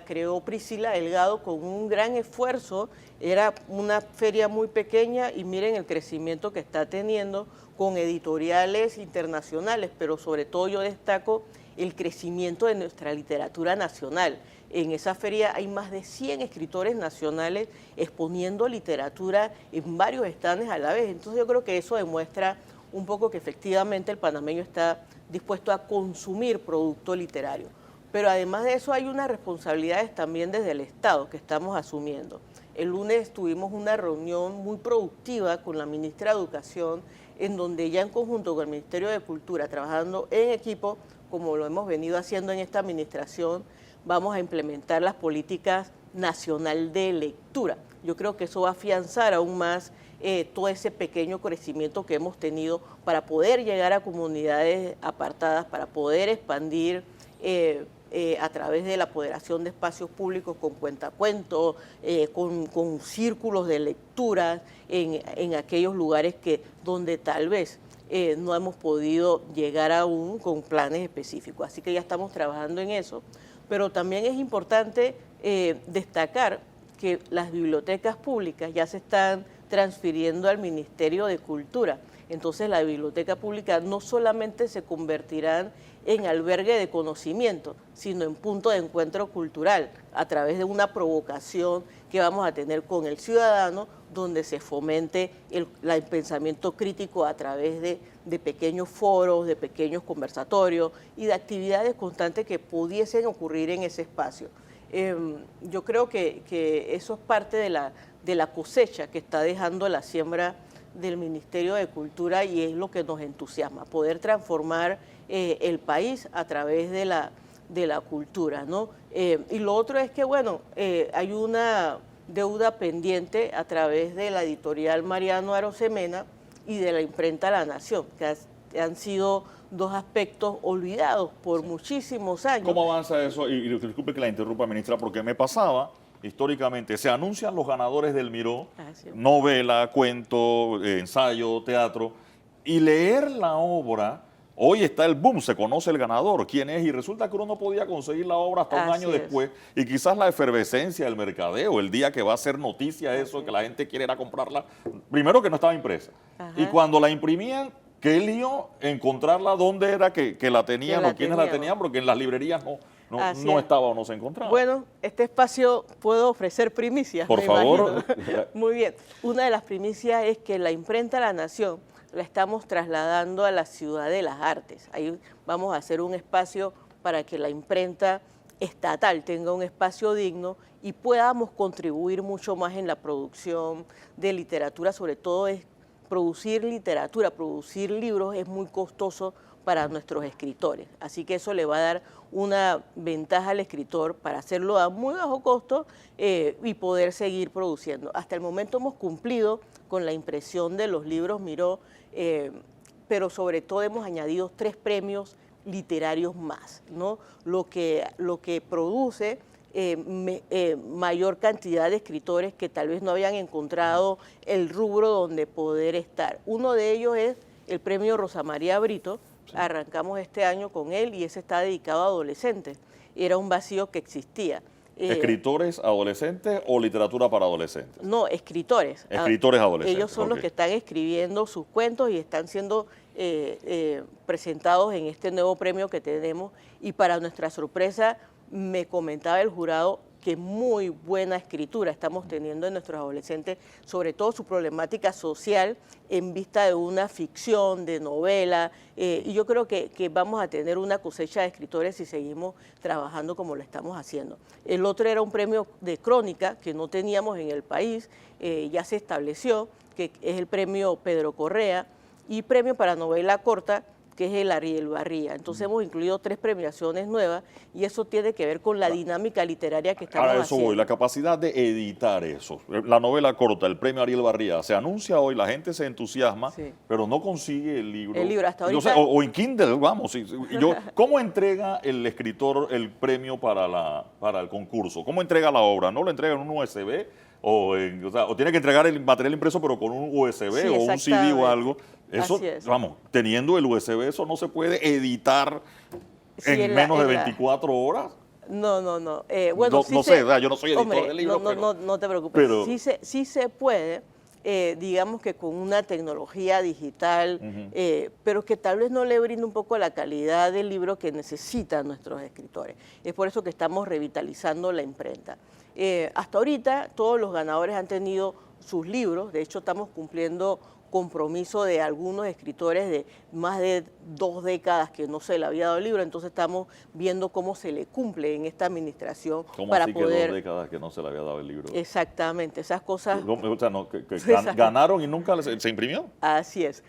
creó Priscila Delgado con un gran esfuerzo. Era una feria muy pequeña y miren el crecimiento que está teniendo con editoriales internacionales, pero sobre todo yo destaco el crecimiento de nuestra literatura nacional. En esa feria hay más de 100 escritores nacionales exponiendo literatura en varios stands a la vez. Entonces yo creo que eso demuestra un poco que efectivamente el panameño está dispuesto a consumir producto literario. Pero además de eso hay unas responsabilidades también desde el Estado que estamos asumiendo. El lunes tuvimos una reunión muy productiva con la ministra de Educación, en donde ya en conjunto con el Ministerio de Cultura, trabajando en equipo, como lo hemos venido haciendo en esta administración, vamos a implementar las políticas nacional de lectura. Yo creo que eso va a afianzar aún más todo ese pequeño crecimiento que hemos tenido para poder llegar a comunidades apartadas, para poder expandir a través de la apoderación de espacios públicos con cuentacuentos, con círculos de lectura en aquellos lugares donde tal vez no hemos podido llegar aún con planes específicos. Así que ya estamos trabajando en eso. Pero también es importante destacar que las bibliotecas públicas ya se están transfiriendo al Ministerio de Cultura. Entonces la biblioteca pública no solamente se convertirán en albergue de conocimiento, sino en punto de encuentro cultural, a través de una provocación que vamos a tener con el ciudadano, donde se fomente el pensamiento crítico a través de pequeños foros, de pequeños conversatorios y de actividades constantes que pudiesen ocurrir en ese espacio. Yo creo que eso es parte de la cosecha que está dejando la siembra del Ministerio de Cultura y es lo que nos entusiasma, poder transformar el país a través de la cultura, ¿no? Y lo otro es que, bueno, hay una deuda pendiente a través de la editorial Mariano Arosemena y de la imprenta La Nación, que han sido dos aspectos olvidados por muchísimos años. ¿Cómo avanza eso? Y disculpe que la interrumpa, ministra, porque me pasaba, históricamente, se anuncian los ganadores del Miró, novela, cuento, ensayo, teatro, y leer la obra, hoy está el boom, se conoce el ganador, quién es, y resulta que uno no podía conseguir la obra hasta un año después, y quizás la efervescencia del mercadeo, el día que va a ser noticia eso, que la gente quiere ir a comprarla, primero que no estaba impresa, y cuando la imprimían, qué lío encontrarla, dónde era que la tenían o quiénes la tenían, porque en las librerías no estaba o no se encontraba. Bueno, este espacio puedo ofrecer primicias. Por favor. Muy bien. Una de las primicias es que la imprenta La Nación la estamos trasladando a la Ciudad de las Artes. Ahí vamos a hacer un espacio para que la imprenta estatal tenga un espacio digno y podamos contribuir mucho más en la producción de literatura, sobre todo es producir literatura, producir libros es muy costoso para nuestros escritores. Así que eso le va a dar una ventaja al escritor para hacerlo a muy bajo costo y poder seguir produciendo. Hasta el momento hemos cumplido con la impresión de los libros Miró, pero sobre todo hemos añadido 3 premios literarios más, ¿no? Lo que produce mayor cantidad de escritores que tal vez no habían encontrado el rubro donde poder estar. Uno de ellos es el premio Rosa María Brito. Arrancamos este año con él y ese está dedicado a adolescentes. Era un vacío que existía. ¿Escritores adolescentes o literatura para adolescentes? No, escritores. Escritores adolescentes. Ellos son los que están escribiendo sus cuentos y están siendo presentados en este nuevo premio que tenemos. Y para nuestra sorpresa, me comentaba el jurado que muy buena escritura estamos teniendo en nuestros adolescentes, sobre todo su problemática social en vista de una ficción, de novela, y yo creo que vamos a tener una cosecha de escritores si seguimos trabajando como lo estamos haciendo. El otro era un premio de crónica que no teníamos en el país, ya se estableció, que es el premio Pedro Correa, y premio para novela corta, que es el Ariel Barría. Entonces hemos incluido 3 premiaciones nuevas y eso tiene que ver con la dinámica literaria que estamos haciendo. Ahora eso voy, la capacidad de editar eso. La novela corta, el premio Ariel Barría, se anuncia hoy, la gente se entusiasma, pero no consigue el libro. El libro hasta ahorita. O en Kindle, vamos. ¿Cómo entrega el escritor el premio para el concurso? ¿Cómo entrega la obra? ¿No lo entrega en un USB? O tiene que entregar el material impreso pero con un USB o un CD o algo. Eso, vamos, teniendo el USB, eso no se puede editar en menos de 24 horas. No. Bueno, no sé, yo no soy editor del libro. No te preocupes. Pero sí se puede, digamos que con una tecnología digital, pero que tal vez no le brinde un poco la calidad del libro que necesitan nuestros escritores. Es por eso que estamos revitalizando la imprenta. Hasta ahorita todos los ganadores han tenido sus libros, de hecho estamos cumpliendo compromiso de algunos escritores de más de 2 décadas que no se le había dado el libro, entonces estamos viendo cómo se le cumple en esta administración. ¿Cómo para así poder... que 2 décadas que no se le había dado el libro? Exactamente, esas cosas... O sea, ganaron y nunca se imprimió. Así es,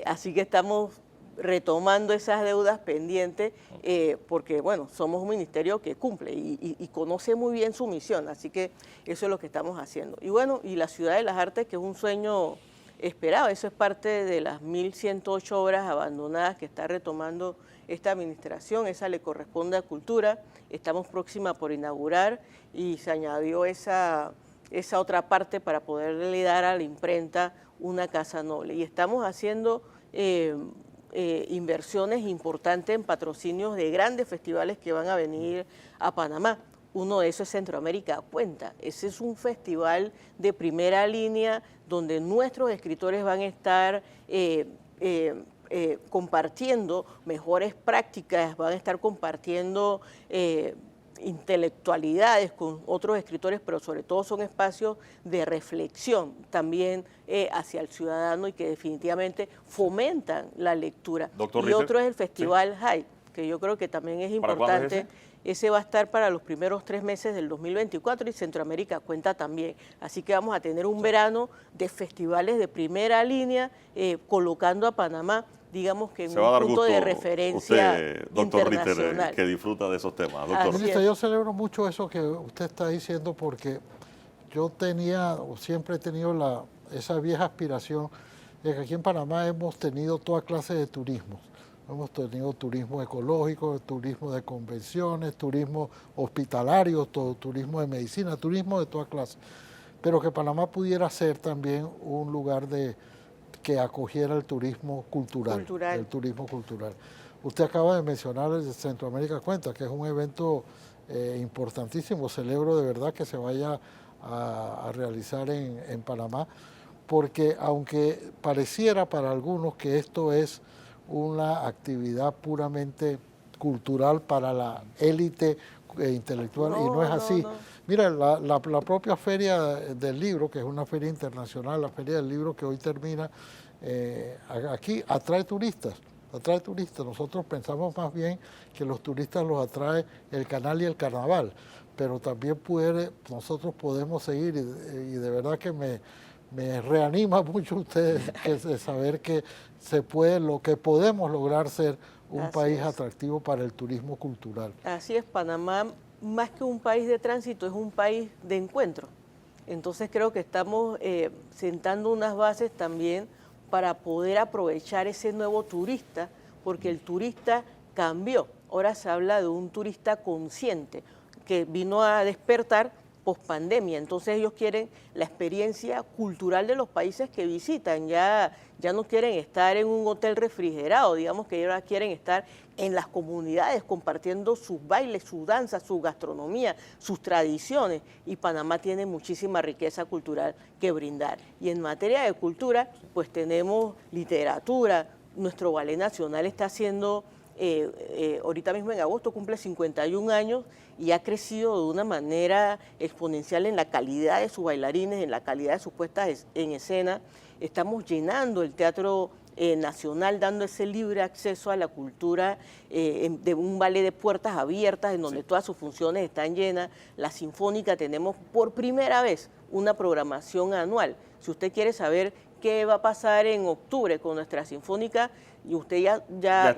así que estamos retomando esas deudas pendientes porque, bueno, somos un ministerio que cumple y conoce muy bien su misión, así que eso es lo que estamos haciendo. Y bueno, y la Ciudad de las Artes, que es un sueño esperado. Eso es parte de las 1.108 obras abandonadas que está retomando esta administración. Esa le corresponde a Cultura. Estamos próxima por inaugurar y se añadió esa otra parte para poderle dar a la imprenta una casa noble. Y estamos haciendo inversiones importantes en patrocinios de grandes festivales que van a venir a Panamá. Uno de esos es Centroamérica Cuenta. Ese es un festival de primera línea donde nuestros escritores van a estar compartiendo mejores prácticas, van a estar compartiendo intelectualidades con otros escritores, pero sobre todo son espacios de reflexión también hacia el ciudadano y que definitivamente fomentan la lectura. Doctor Y Ritter, otro es el Festival Hyde, que yo creo que también es ¿Para cuándo es importante. Ese va a estar para los primeros 3 meses del 2024 y Centroamérica Cuenta también. Así que vamos a tener un verano de festivales de primera línea, colocando a Panamá, digamos que en Se va a dar un punto gusto de referencia usted, doctor Ritter, internacional. que disfruta de esos temas. Doctor. Así Ministra, es. yo celebro mucho eso que usted está diciendo porque yo tenía o siempre he tenido esa vieja aspiración de que aquí en Panamá hemos tenido toda clase de turismo. Hemos tenido turismo ecológico, turismo de convenciones, turismo hospitalario, turismo de medicina, turismo de toda clase. Pero que Panamá pudiera ser también un lugar que acogiera el turismo cultural. El turismo cultural. Usted acaba de mencionar el Centroamérica Cuenta, que es un evento importantísimo. Celebro de verdad que se vaya a realizar en Panamá, porque aunque pareciera para algunos que esto es una actividad puramente cultural para la élite intelectual, y no es así. No. Mira, la propia Feria del Libro, que es una feria internacional, la Feria del Libro que hoy termina aquí, atrae turistas. Nosotros pensamos más bien que los turistas los atrae el canal y el carnaval, pero también nosotros podemos seguir y de verdad que me reanima mucho ustedes que saber que lo que podemos lograr ser un país atractivo para el turismo cultural. Así es, Panamá, más que un país de tránsito, es un país de encuentro. Entonces creo que estamos sentando unas bases también para poder aprovechar ese nuevo turista, porque el turista cambió. Ahora se habla de un turista consciente que vino a despertar pospandemia. Entonces ellos quieren la experiencia cultural de los países que visitan. Ya no quieren estar en un hotel refrigerado, digamos que ahora quieren estar en las comunidades compartiendo sus bailes, su danza, su gastronomía, sus tradiciones. Y Panamá tiene muchísima riqueza cultural que brindar. Y en materia de cultura, pues tenemos literatura. Nuestro ballet nacional está haciendo, ahorita mismo en agosto cumple 51 años y ha crecido de una manera exponencial en la calidad de sus bailarines, en la calidad de sus puestas en escena. Estamos llenando el Teatro Nacional, dando ese libre acceso a la cultura de un ballet de puertas abiertas, en donde todas sus funciones están llenas. La Sinfónica tenemos por primera vez una programación anual. Si usted quiere saber qué va a pasar en octubre con nuestra Sinfónica, y usted ya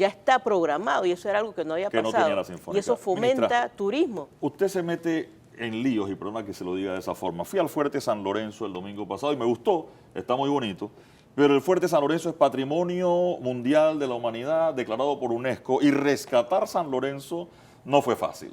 está programado, y eso era algo que no había pasado. No tenía la Sinfónica. Y eso fomenta Ministra, turismo. Usted se mete en líos, y perdona que se lo diga de esa forma. Fui al Fuerte San Lorenzo el domingo pasado y me gustó, está muy bonito, pero el Fuerte San Lorenzo es Patrimonio Mundial de la Humanidad declarado por UNESCO y rescatar San Lorenzo no fue fácil.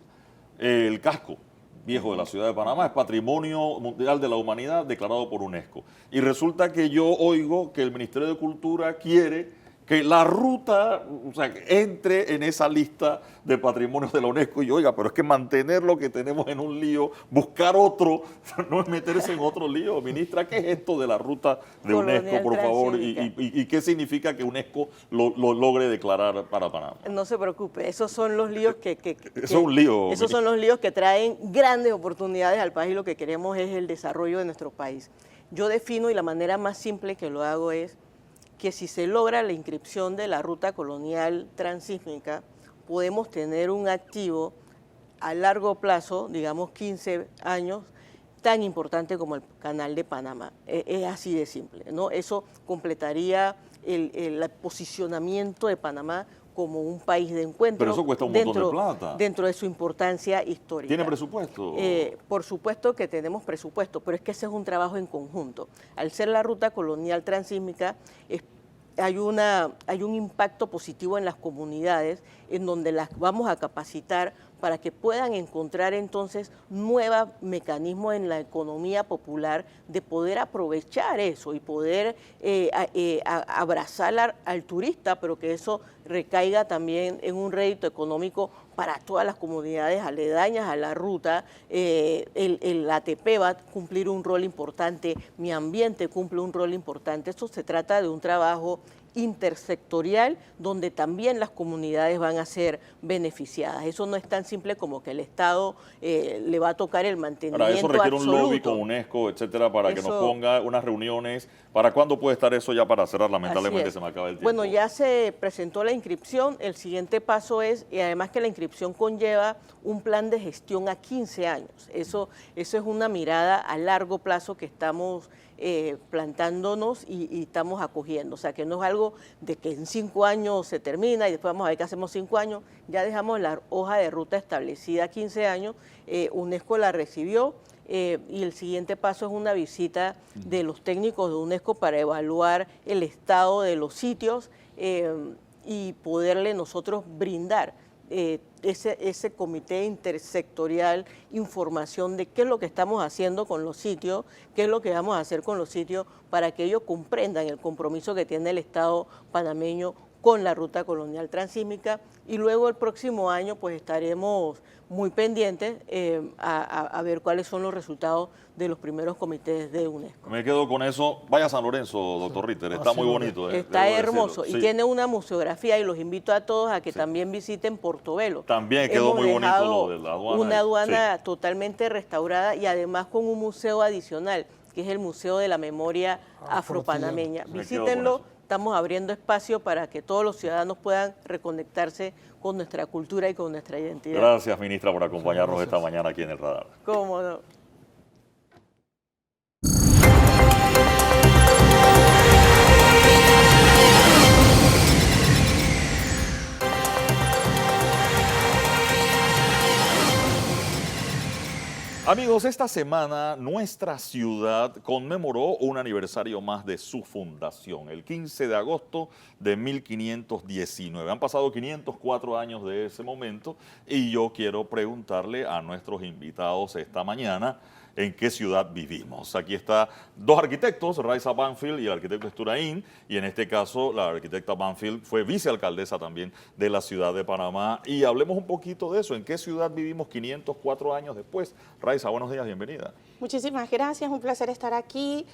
El casco viejo de la ciudad de Panamá es Patrimonio Mundial de la Humanidad declarado por UNESCO. Y resulta que yo oigo que el Ministerio de Cultura quiere que la ruta, o sea, entre en esa lista de patrimonios de la UNESCO. Y oiga, pero es que mantener lo que tenemos en un lío, buscar otro, no es meterse en otro lío. Ministra, ¿qué es esto de la ruta de UNESCO, por favor? ¿Y qué significa que UNESCO lo logre declarar para Panamá? No se preocupe, esos son los líos Eso es un lío. Esos son los líos que traen grandes oportunidades al país y lo que queremos es el desarrollo de nuestro país. Yo defino, y la manera más simple que lo hago es que si se logra la inscripción de la ruta colonial transísmica, podemos tener un activo a largo plazo, digamos 15 años, tan importante como el Canal de Panamá. Es así de simple, ¿no? Eso completaría el posicionamiento de Panamá como un país de encuentro. Pero eso cuesta un montón de plata. Dentro de su importancia histórica. ¿Tiene presupuesto? Por supuesto que tenemos presupuesto, pero es que ese es un trabajo en conjunto. Al ser la ruta colonial transísmica, hay un impacto positivo en las comunidades en donde las vamos a capacitar para que puedan encontrar entonces nuevos mecanismos en la economía popular de poder aprovechar eso y poder abrazar al turista, pero que eso recaiga también en un rédito económico para todas las comunidades aledañas a la ruta. El ATP va a cumplir un rol importante, mi ambiente cumple un rol importante. Esto se trata de un trabajo intersectorial donde también las comunidades van a ser beneficiadas. Eso no es tan simple como que el Estado le va a tocar el mantenimiento Ahora, eso requiere absoluto. un lobby con UNESCO, etcétera, para que nos Eso- ponga unas reuniones. ¿Para cuándo puede estar eso ya para cerrar? Lamentablemente se me acaba el tiempo. Bueno, ya se presentó la inscripción. El siguiente paso es, y además que la inscripción conlleva un plan de gestión a 15 años. Eso es una mirada a largo plazo que estamos plantándonos y estamos acogiendo. O sea, que no es algo de que en 5 años se termina y después vamos a ver qué hacemos 5 años. Ya dejamos la hoja de ruta establecida a 15 años. UNESCO la recibió. Y el siguiente paso es una visita de los técnicos de UNESCO para evaluar el estado de los sitios y poderle nosotros brindar ese comité intersectorial información de qué es lo que estamos haciendo con los sitios, qué es lo que vamos a hacer con los sitios para que ellos comprendan el compromiso que tiene el Estado panameño con la ruta colonial transísmica, y luego el próximo año pues estaremos muy pendientes a ver cuáles son los resultados de los primeros comités de UNESCO. Me quedo con eso. Vaya a San Lorenzo, doctor Ritter, está muy bonito. Está debo hermoso decirlo. y Sí. tiene una museografía y los invito a todos a que también visiten Portobelo. También quedó Hemos muy bonito dejado lo de la aduana. una aduana totalmente restaurada y además con un museo adicional, que es el Museo de la Memoria Afropanameña. Me quedo Visítenlo. con eso. Estamos abriendo espacio para que todos los ciudadanos puedan reconectarse con nuestra cultura y con nuestra identidad. Gracias, ministra, por acompañarnos esta mañana aquí en el radar. ¿Cómo no? Amigos, esta semana nuestra ciudad conmemoró un aniversario más de su fundación, el 15 de agosto de 1519. Han pasado 504 años de ese momento y yo quiero preguntarle a nuestros invitados esta mañana en qué ciudad vivimos. Aquí está dos arquitectos, Raiza Banfield y el arquitecto Esturain, y en este caso la arquitecta Banfield fue vicealcaldesa también de la ciudad de Panamá. Y hablemos un poquito de eso, ¿en qué ciudad vivimos 504 años después? Raiza, buenos días, bienvenida. Muchísimas gracias, un placer estar aquí.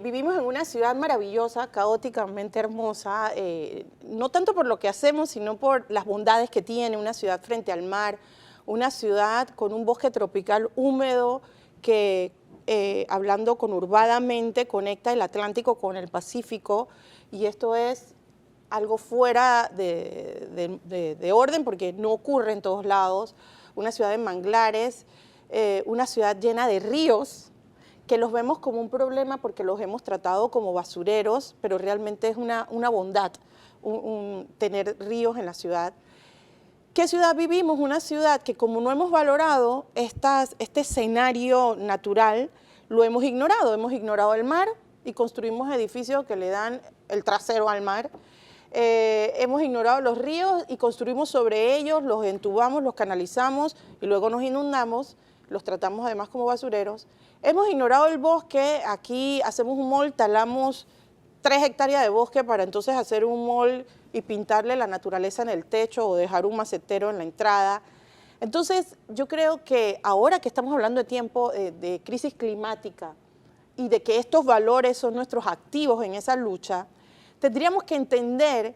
Vivimos en una ciudad maravillosa, caóticamente hermosa, no tanto por lo que hacemos, sino por las bondades que tiene, una ciudad frente al mar, una ciudad con un bosque tropical húmedo que, hablando conurbadamente, conecta el Atlántico con el Pacífico, y esto es algo fuera de orden porque no ocurre en todos lados. Una ciudad de manglares, una ciudad llena de ríos, que los vemos como un problema porque los hemos tratado como basureros, pero realmente es una bondad tener ríos en la ciudad. ¿Qué ciudad vivimos? Una ciudad que, como no hemos valorado este escenario natural, lo hemos ignorado el mar y construimos edificios que le dan el trasero al mar. Hemos ignorado los ríos y construimos sobre ellos, los entubamos, los canalizamos y luego nos inundamos, los tratamos además como basureros. Hemos ignorado el bosque, aquí hacemos un mall, talamos 3 hectáreas de bosque para entonces hacer un mall y pintarle la naturaleza en el techo o dejar un macetero en la entrada. Entonces, yo creo que ahora que estamos hablando de tiempo de crisis climática y de que estos valores son nuestros activos en esa lucha, tendríamos que entender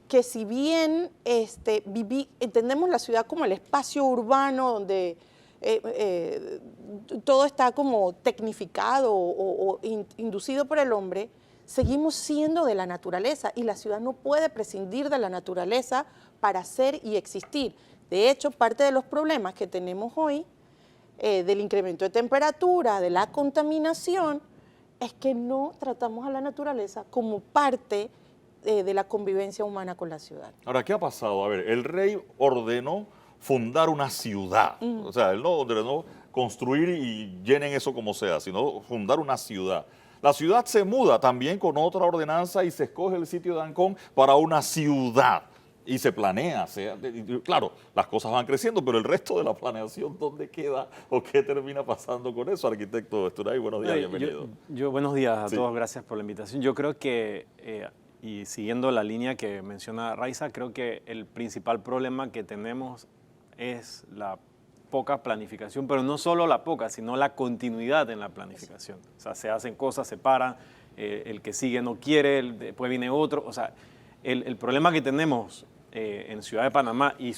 que si bien entendemos la ciudad como el espacio urbano donde todo está como tecnificado o inducido por el hombre, seguimos siendo de la naturaleza y la ciudad no puede prescindir de la naturaleza para ser y existir. De hecho, parte de los problemas que tenemos hoy, del incremento de temperatura, de la contaminación, es que no tratamos a la naturaleza como parte de la convivencia humana con la ciudad. Ahora, ¿qué ha pasado? A ver, el rey ordenó fundar una ciudad. O sea, él no ordenó construir y llenen eso como sea, sino fundar una ciudad. La ciudad se muda también con otra ordenanza y se escoge el sitio de Ancón para una ciudad. Y se planea, claro, las cosas van creciendo, pero el resto de la planeación, ¿dónde queda o qué termina pasando con eso? Arquitecto Esturay, buenos días, bienvenido. Buenos días a Sí. todos, gracias por la invitación. Yo creo que, y siguiendo la línea que menciona Raiza, creo que el principal problema que tenemos es la poca planificación, pero no solo la poca, sino la continuidad en la planificación. O sea, se hacen cosas, se paran, el que sigue no quiere, después viene otro. O sea, el problema que tenemos en Ciudad de Panamá y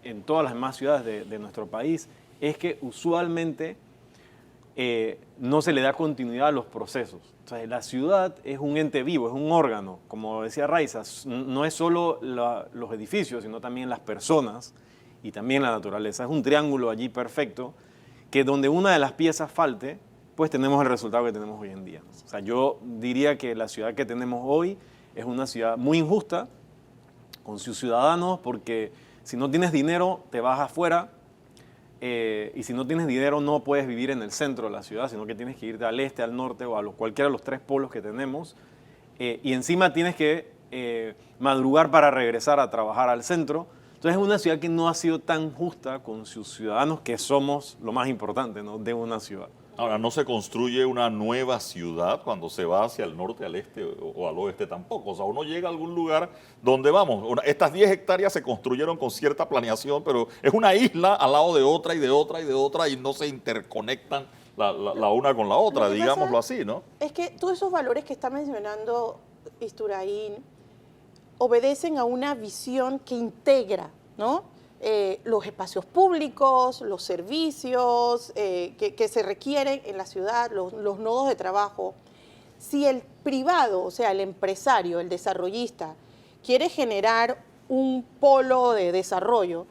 en todas las demás ciudades de nuestro país es que usualmente no se le da continuidad a los procesos. O sea, la ciudad es un ente vivo, es un órgano, como decía Raiza, no es solo los edificios, sino también las personas y también la naturaleza. Es un triángulo allí perfecto que donde una de las piezas falte, pues tenemos el resultado que tenemos hoy en día. O sea, yo diría que la ciudad que tenemos hoy es una ciudad muy injusta con sus ciudadanos, porque si no tienes dinero te vas afuera, y si no tienes dinero no puedes vivir en el centro de la ciudad, sino que tienes que irte al este, al norte o a cualquiera de los tres polos que tenemos, y encima tienes que madrugar para regresar a trabajar al centro. Entonces es una ciudad que no ha sido tan justa con sus ciudadanos, que somos lo más importante, ¿no?, de una ciudad. Ahora, no se construye una nueva ciudad cuando se va hacia el norte, al este o al oeste tampoco. O sea, uno llega a algún lugar donde vamos. Estas 10 hectáreas se construyeron con cierta planeación, pero es una isla al lado de otra y de otra y de otra y no se interconectan la una con la otra, Lo que digámoslo pasa así, ¿no? Es que todos esos valores que está mencionando Isturain obedecen a una visión que integra, ¿no?, los espacios públicos, los servicios que se requieren en la ciudad, los nodos de trabajo. Si el privado, o sea, el empresario, el desarrollista, quiere generar un polo de desarrollo,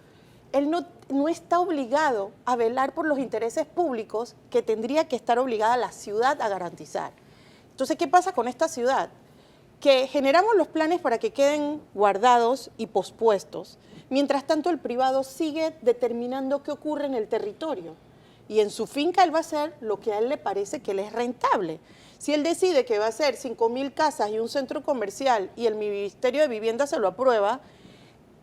él no está obligado a velar por los intereses públicos que tendría que estar obligada la ciudad a garantizar. Entonces, ¿qué pasa con esta ciudad? Que generamos los planes para que queden guardados y pospuestos. Mientras tanto, el privado sigue determinando qué ocurre en el territorio. Y en su finca él va a hacer lo que a él le parece que le es rentable. Si él decide que va a hacer 5.000 casas y un centro comercial y el Ministerio de Vivienda se lo aprueba,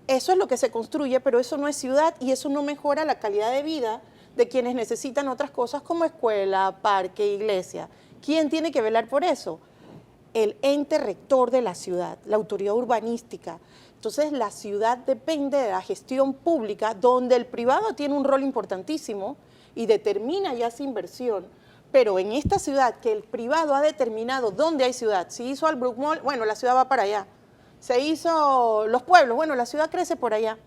eso es lo que se construye, pero eso no es ciudad y eso no mejora la calidad de vida de quienes necesitan otras cosas como escuela, parque, iglesia. ¿Quién tiene que velar por eso? El ente rector de la ciudad, la autoridad urbanística. Entonces, la ciudad depende de la gestión pública, donde el privado tiene un rol importantísimo y determina ya esa inversión. Pero en esta ciudad, que el privado ha determinado dónde hay ciudad, si hizo Albrook Mall, bueno, la ciudad va para allá. Se hizo Los Pueblos, bueno, la ciudad crece por allá.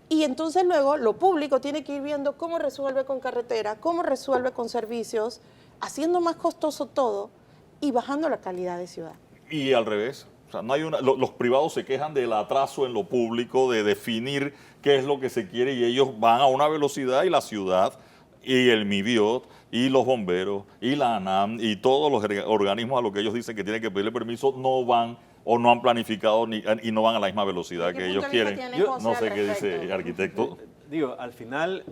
Y entonces luego lo público tiene que ir viendo cómo resuelve con carretera, cómo resuelve con servicios, haciendo más costoso todo y bajando la calidad de ciudad. Y al revés. O sea, no hay los privados se quejan del atraso en lo público, de definir qué es lo que se quiere y ellos van a una velocidad y la ciudad y el MIBIOT y los bomberos y la ANAM y todos los organismos a los que ellos dicen que tienen que pedirle permiso no van o no han planificado y no van a la misma velocidad que ellos quieren. No sé qué dice arquitecto. Digo, al final,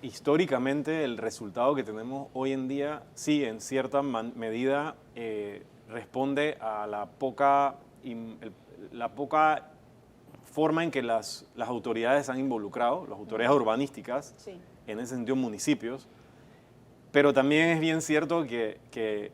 históricamente, el resultado que tenemos hoy en día, sí, en cierta medida, responde a la poca forma en que las autoridades se han involucrado, las autoridades urbanísticas, Sí. en ese sentido municipios, pero también es bien cierto que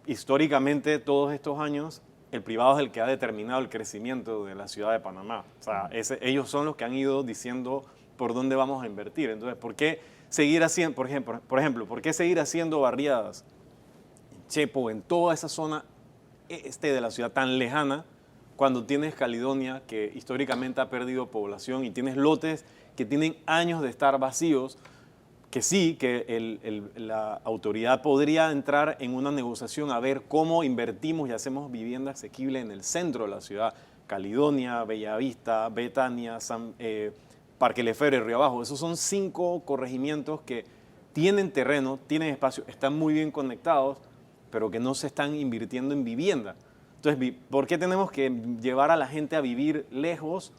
históricamente todos estos años el privado es el que ha determinado el crecimiento de la ciudad de Panamá. O sea, ellos son los que han ido diciendo por dónde vamos a invertir. Entonces, ¿por qué seguir haciendo, por ejemplo, por qué seguir haciendo barriadas en Chepo, en toda esa zona de la ciudad tan lejana, cuando tienes Caledonia, que históricamente ha perdido población, y tienes lotes que tienen años de estar vacíos, que sí, que la autoridad podría entrar en una negociación a ver cómo invertimos y hacemos vivienda asequible en el centro de la ciudad? Caledonia, Bellavista, Betania, Parque Lefebvre, Río Abajo. Esos son 5 corregimientos que tienen terreno, tienen espacio, están muy bien conectados, pero que no se están invirtiendo en vivienda. Entonces, ¿por qué tenemos que llevar a la gente a vivir lejos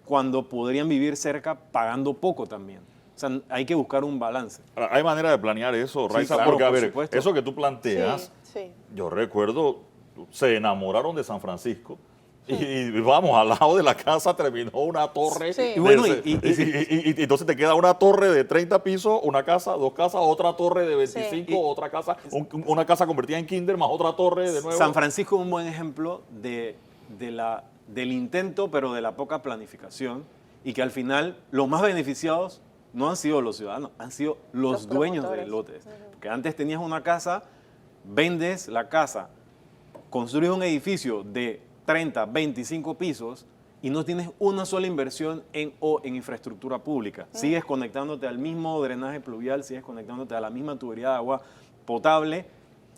cuando podrían vivir cerca pagando poco también? O sea, hay que buscar un balance. Ahora, ¿hay manera de planear eso, Sí, Raiza? claro, Porque, a por ver, supuesto. eso que tú planteas, Sí. yo recuerdo, se enamoraron de San Francisco y vamos, al lado de la casa terminó una torre. Sí. Y bueno, y entonces te queda una torre de 30 pisos, una casa, dos casas, otra torre de 25, Sí. otra casa, una casa convertida en kinder, más otra torre de nuevo. San Francisco es un buen ejemplo del intento, pero de la poca planificación, y que al final los más beneficiados no han sido los ciudadanos, han sido los dueños de promotores. lotes. Porque antes tenías una casa, vendes la casa, construyes un edificio de 30, 25 pisos y no tienes una sola inversión en infraestructura pública. Sigues conectándote al mismo drenaje pluvial, sigues conectándote a la misma tubería de agua potable.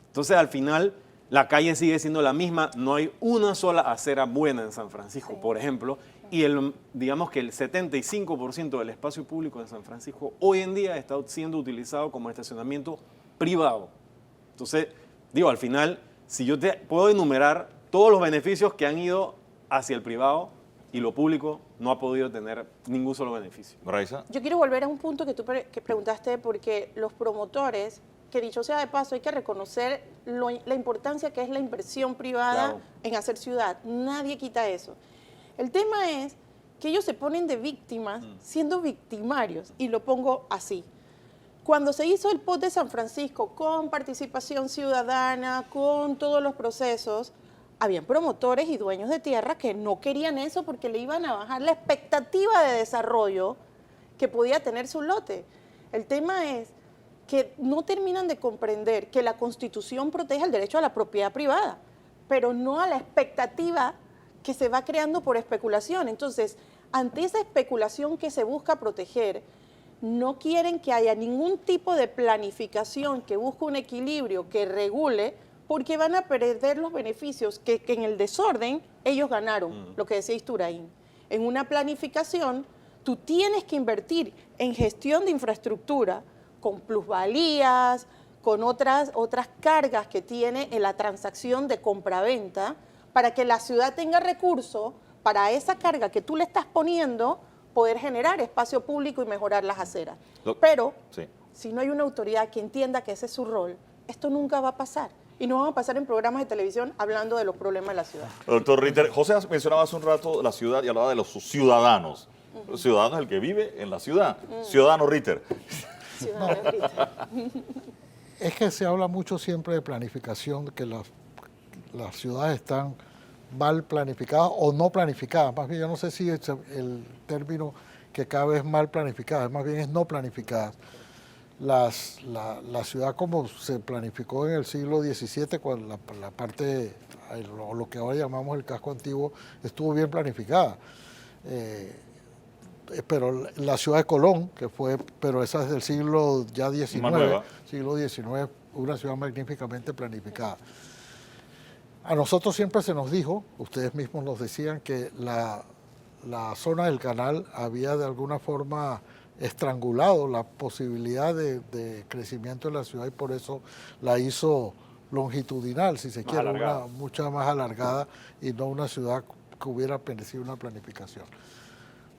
Entonces, al final, la calle sigue siendo la misma. No hay una sola acera buena en San Francisco, por ejemplo. Y digamos que el 75% del espacio público de San Francisco hoy en día está siendo utilizado como estacionamiento privado. Entonces, al final, si yo te puedo enumerar todos los beneficios que han ido hacia el privado y lo público no ha podido tener ningún solo beneficio. Raiza. Yo quiero volver a un punto que tú que preguntaste, porque los promotores, que dicho sea de paso, hay que reconocer la importancia que es la inversión privada Claro. en hacer ciudad. Nadie quita eso. El tema es que ellos se ponen de víctimas siendo victimarios, y lo pongo así. Cuando se hizo el POT de San Francisco con participación ciudadana, con todos los procesos, habían promotores y dueños de tierra que no querían eso porque le iban a bajar la expectativa de desarrollo que podía tener su lote. El tema es que no terminan de comprender que la Constitución protege el derecho a la propiedad privada, pero no a la expectativa que se va creando por especulación. Entonces, ante esa especulación que se busca proteger, no quieren que haya ningún tipo de planificación que busque un equilibrio, que regule, porque van a perder los beneficios que en el desorden ellos ganaron, lo que decía Isturain. En una planificación, tú tienes que invertir en gestión de infraestructura con plusvalías, con otras cargas que tiene en la transacción de compra-venta, para que la ciudad tenga recursos para esa carga que tú le estás poniendo, poder generar espacio público y mejorar las aceras. Pero Sí. si no hay una autoridad que entienda que ese es su rol, esto nunca va a pasar. Y no vamos a pasar en programas de televisión hablando de los problemas de la ciudad. Doctor Ritter, José mencionaba hace un rato la ciudad y hablaba de los ciudadanos. Los ciudadanos es el que vive en la ciudad. Ciudadano Ritter. Ciudadanos ahorita. Es que se habla mucho siempre de planificación, que las ciudades están mal planificadas o no planificadas. Más bien, yo no sé si es el término que cabe es mal planificadas, más bien es no planificadas. La ciudad como se planificó en el siglo XVII, cuando la parte, lo que ahora llamamos el casco antiguo, estuvo bien planificada. Pero la ciudad de Colón, pero esa es del siglo ya XIX, siglo XIX, una ciudad magníficamente planificada. A nosotros siempre se nos dijo, ustedes mismos nos decían, que la zona del canal había de alguna forma estrangulado la posibilidad de crecimiento de la ciudad, y por eso la hizo longitudinal, si se quiere, mucha más alargada, y no una ciudad que hubiera merecido una planificación.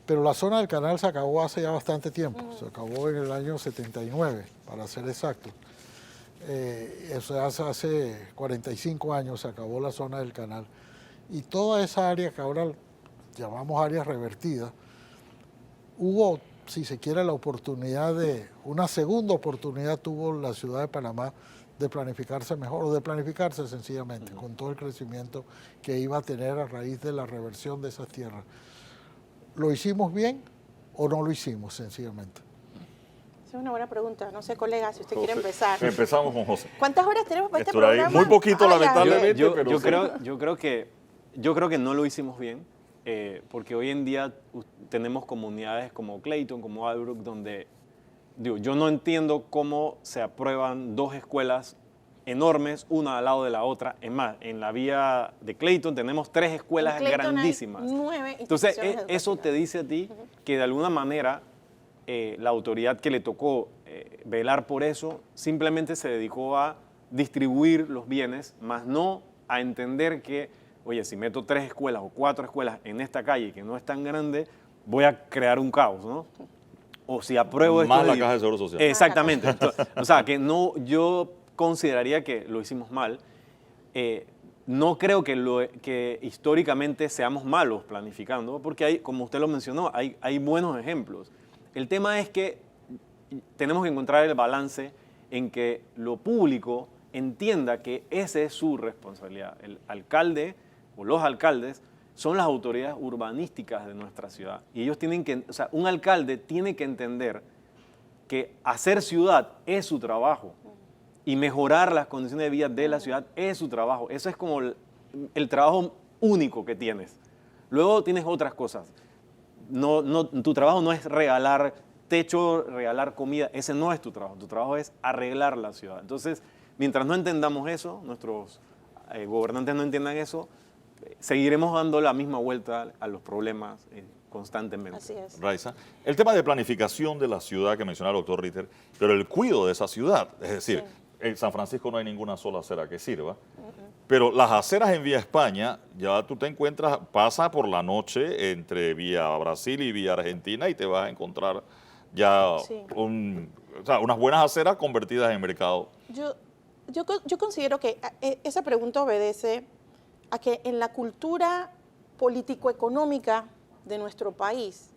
Pero la zona del canal se acabó hace ya bastante tiempo, se acabó en el año 79, para ser exacto. Eso hace 45 años se acabó la zona del canal. Y toda esa área que ahora llamamos áreas revertidas, hubo, si se quiere, la oportunidad una segunda oportunidad tuvo la ciudad de Panamá de planificarse mejor, o de planificarse sencillamente, con todo el crecimiento que iba a tener a raíz de la reversión de esas tierras. ¿Lo hicimos bien o no lo hicimos sencillamente? Esa es una buena pregunta. No sé, colega, si usted quiere empezar. Empezamos con José. ¿Cuántas horas tenemos para este Esto era ahí. programa? Muy poquito, ya. lamentablemente. pero sí. Yo creo que no lo hicimos bien, porque hoy en día tenemos comunidades como Clayton, como Albrook, donde yo no entiendo cómo se aprueban dos escuelas enormes, una al lado de la otra. Es más, en la vía de Clayton tenemos 3 escuelas En Clayton hay grandísimas. 9 Entonces, instituciones eso te dice a ti que de alguna manera la autoridad que le tocó velar por eso simplemente se dedicó a distribuir los bienes, más no a entender que, oye, si meto 3 escuelas o 4 escuelas en esta calle que no es tan grande, voy a crear un caos, ¿no? O si apruebo esto. Más la caja de seguro social. Exactamente. Entonces, o sea, que no, yo consideraría que lo hicimos mal. No creo que históricamente seamos malos planificando, porque hay, como usted lo mencionó, hay buenos ejemplos. El tema es que tenemos que encontrar el balance en que lo público entienda que esa es su responsabilidad. El alcalde o los alcaldes son las autoridades urbanísticas de nuestra ciudad. Y ellos tienen que, o sea, un alcalde tiene que entender que hacer ciudad es su trabajo y mejorar las condiciones de vida de la ciudad es su trabajo. Eso es como el trabajo único que tienes. Luego tienes otras cosas. Tu trabajo no es regalar techo, regalar comida. Ese no es tu trabajo. Tu trabajo es arreglar la ciudad. Entonces, mientras no entendamos eso, nuestros gobernantes no entiendan eso, seguiremos dando la misma vuelta a los problemas constantemente. Así es. Raiza, el tema de planificación de la ciudad que mencionaba el doctor Ritter, pero el cuidado de esa ciudad, es decir, en San Francisco no hay ninguna sola acera que sirva, pero las aceras en Vía España, ya tú te encuentras, pasa por la noche entre Vía Brasil y Vía Argentina y te vas a encontrar ya unas buenas aceras convertidas en mercado. Yo considero que esa pregunta obedece a que en la cultura político-económica de nuestro país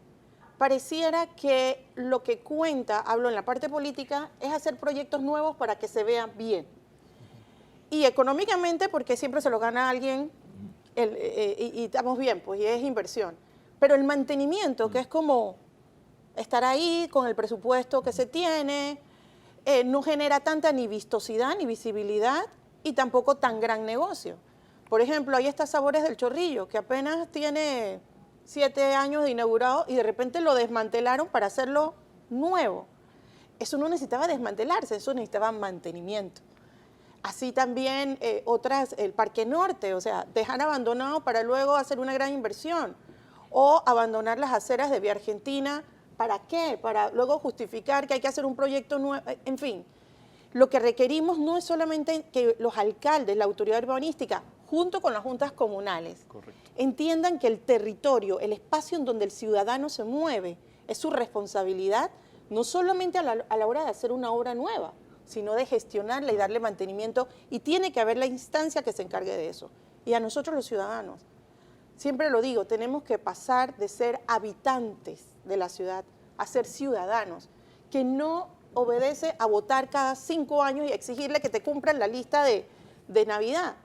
pareciera que lo que cuenta, hablo en la parte política, es hacer proyectos nuevos para que se vean bien. Y económicamente porque siempre se lo gana alguien y estamos bien, pues y es inversión. Pero el mantenimiento, que es como estar ahí con el presupuesto que se tiene, no genera tanta ni vistosidad ni visibilidad y tampoco tan gran negocio. Por ejemplo, hay estas Sabores del Chorrillo, que apenas tiene 7 años de inaugurado y de repente lo desmantelaron para hacerlo nuevo. Eso no necesitaba desmantelarse, eso necesitaba mantenimiento. Así también el Parque Norte, o sea, dejar abandonado para luego hacer una gran inversión. O abandonar las aceras de Vía Argentina, ¿para qué? Para luego justificar que hay que hacer un proyecto nuevo, en fin. Lo que requerimos no es solamente que los alcaldes, la autoridad urbanística, junto con las juntas comunales, entiendan que el territorio, el espacio en donde el ciudadano se mueve, es su responsabilidad, no solamente a la hora de hacer una obra nueva, sino de gestionarla y darle mantenimiento, y tiene que haber la instancia que se encargue de eso. Y a nosotros los ciudadanos, siempre lo digo, tenemos que pasar de ser habitantes de la ciudad a ser ciudadanos, que no obedece a votar cada 5 años y exigirle que te cumplan la lista de Navidad.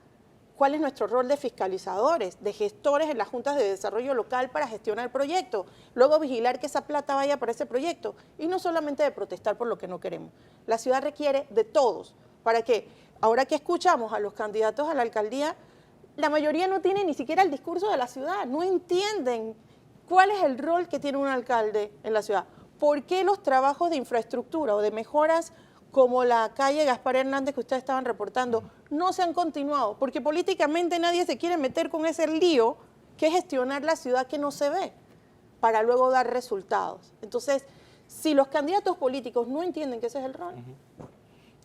¿Cuál es nuestro rol de fiscalizadores, de gestores en las juntas de desarrollo local para gestionar el proyecto? Luego vigilar que esa plata vaya para ese proyecto y no solamente de protestar por lo que no queremos. La ciudad requiere de todos para que, ahora que escuchamos a los candidatos a la alcaldía, la mayoría no tiene ni siquiera el discurso de la ciudad, no entienden cuál es el rol que tiene un alcalde en la ciudad. ¿Por qué los trabajos de infraestructura o de mejoras como la calle Gaspar Hernández que ustedes estaban reportando no se han continuado? Porque políticamente nadie se quiere meter con ese lío que es gestionar la ciudad que no se ve para luego dar resultados. Entonces, si los candidatos políticos no entienden que ese es el rol.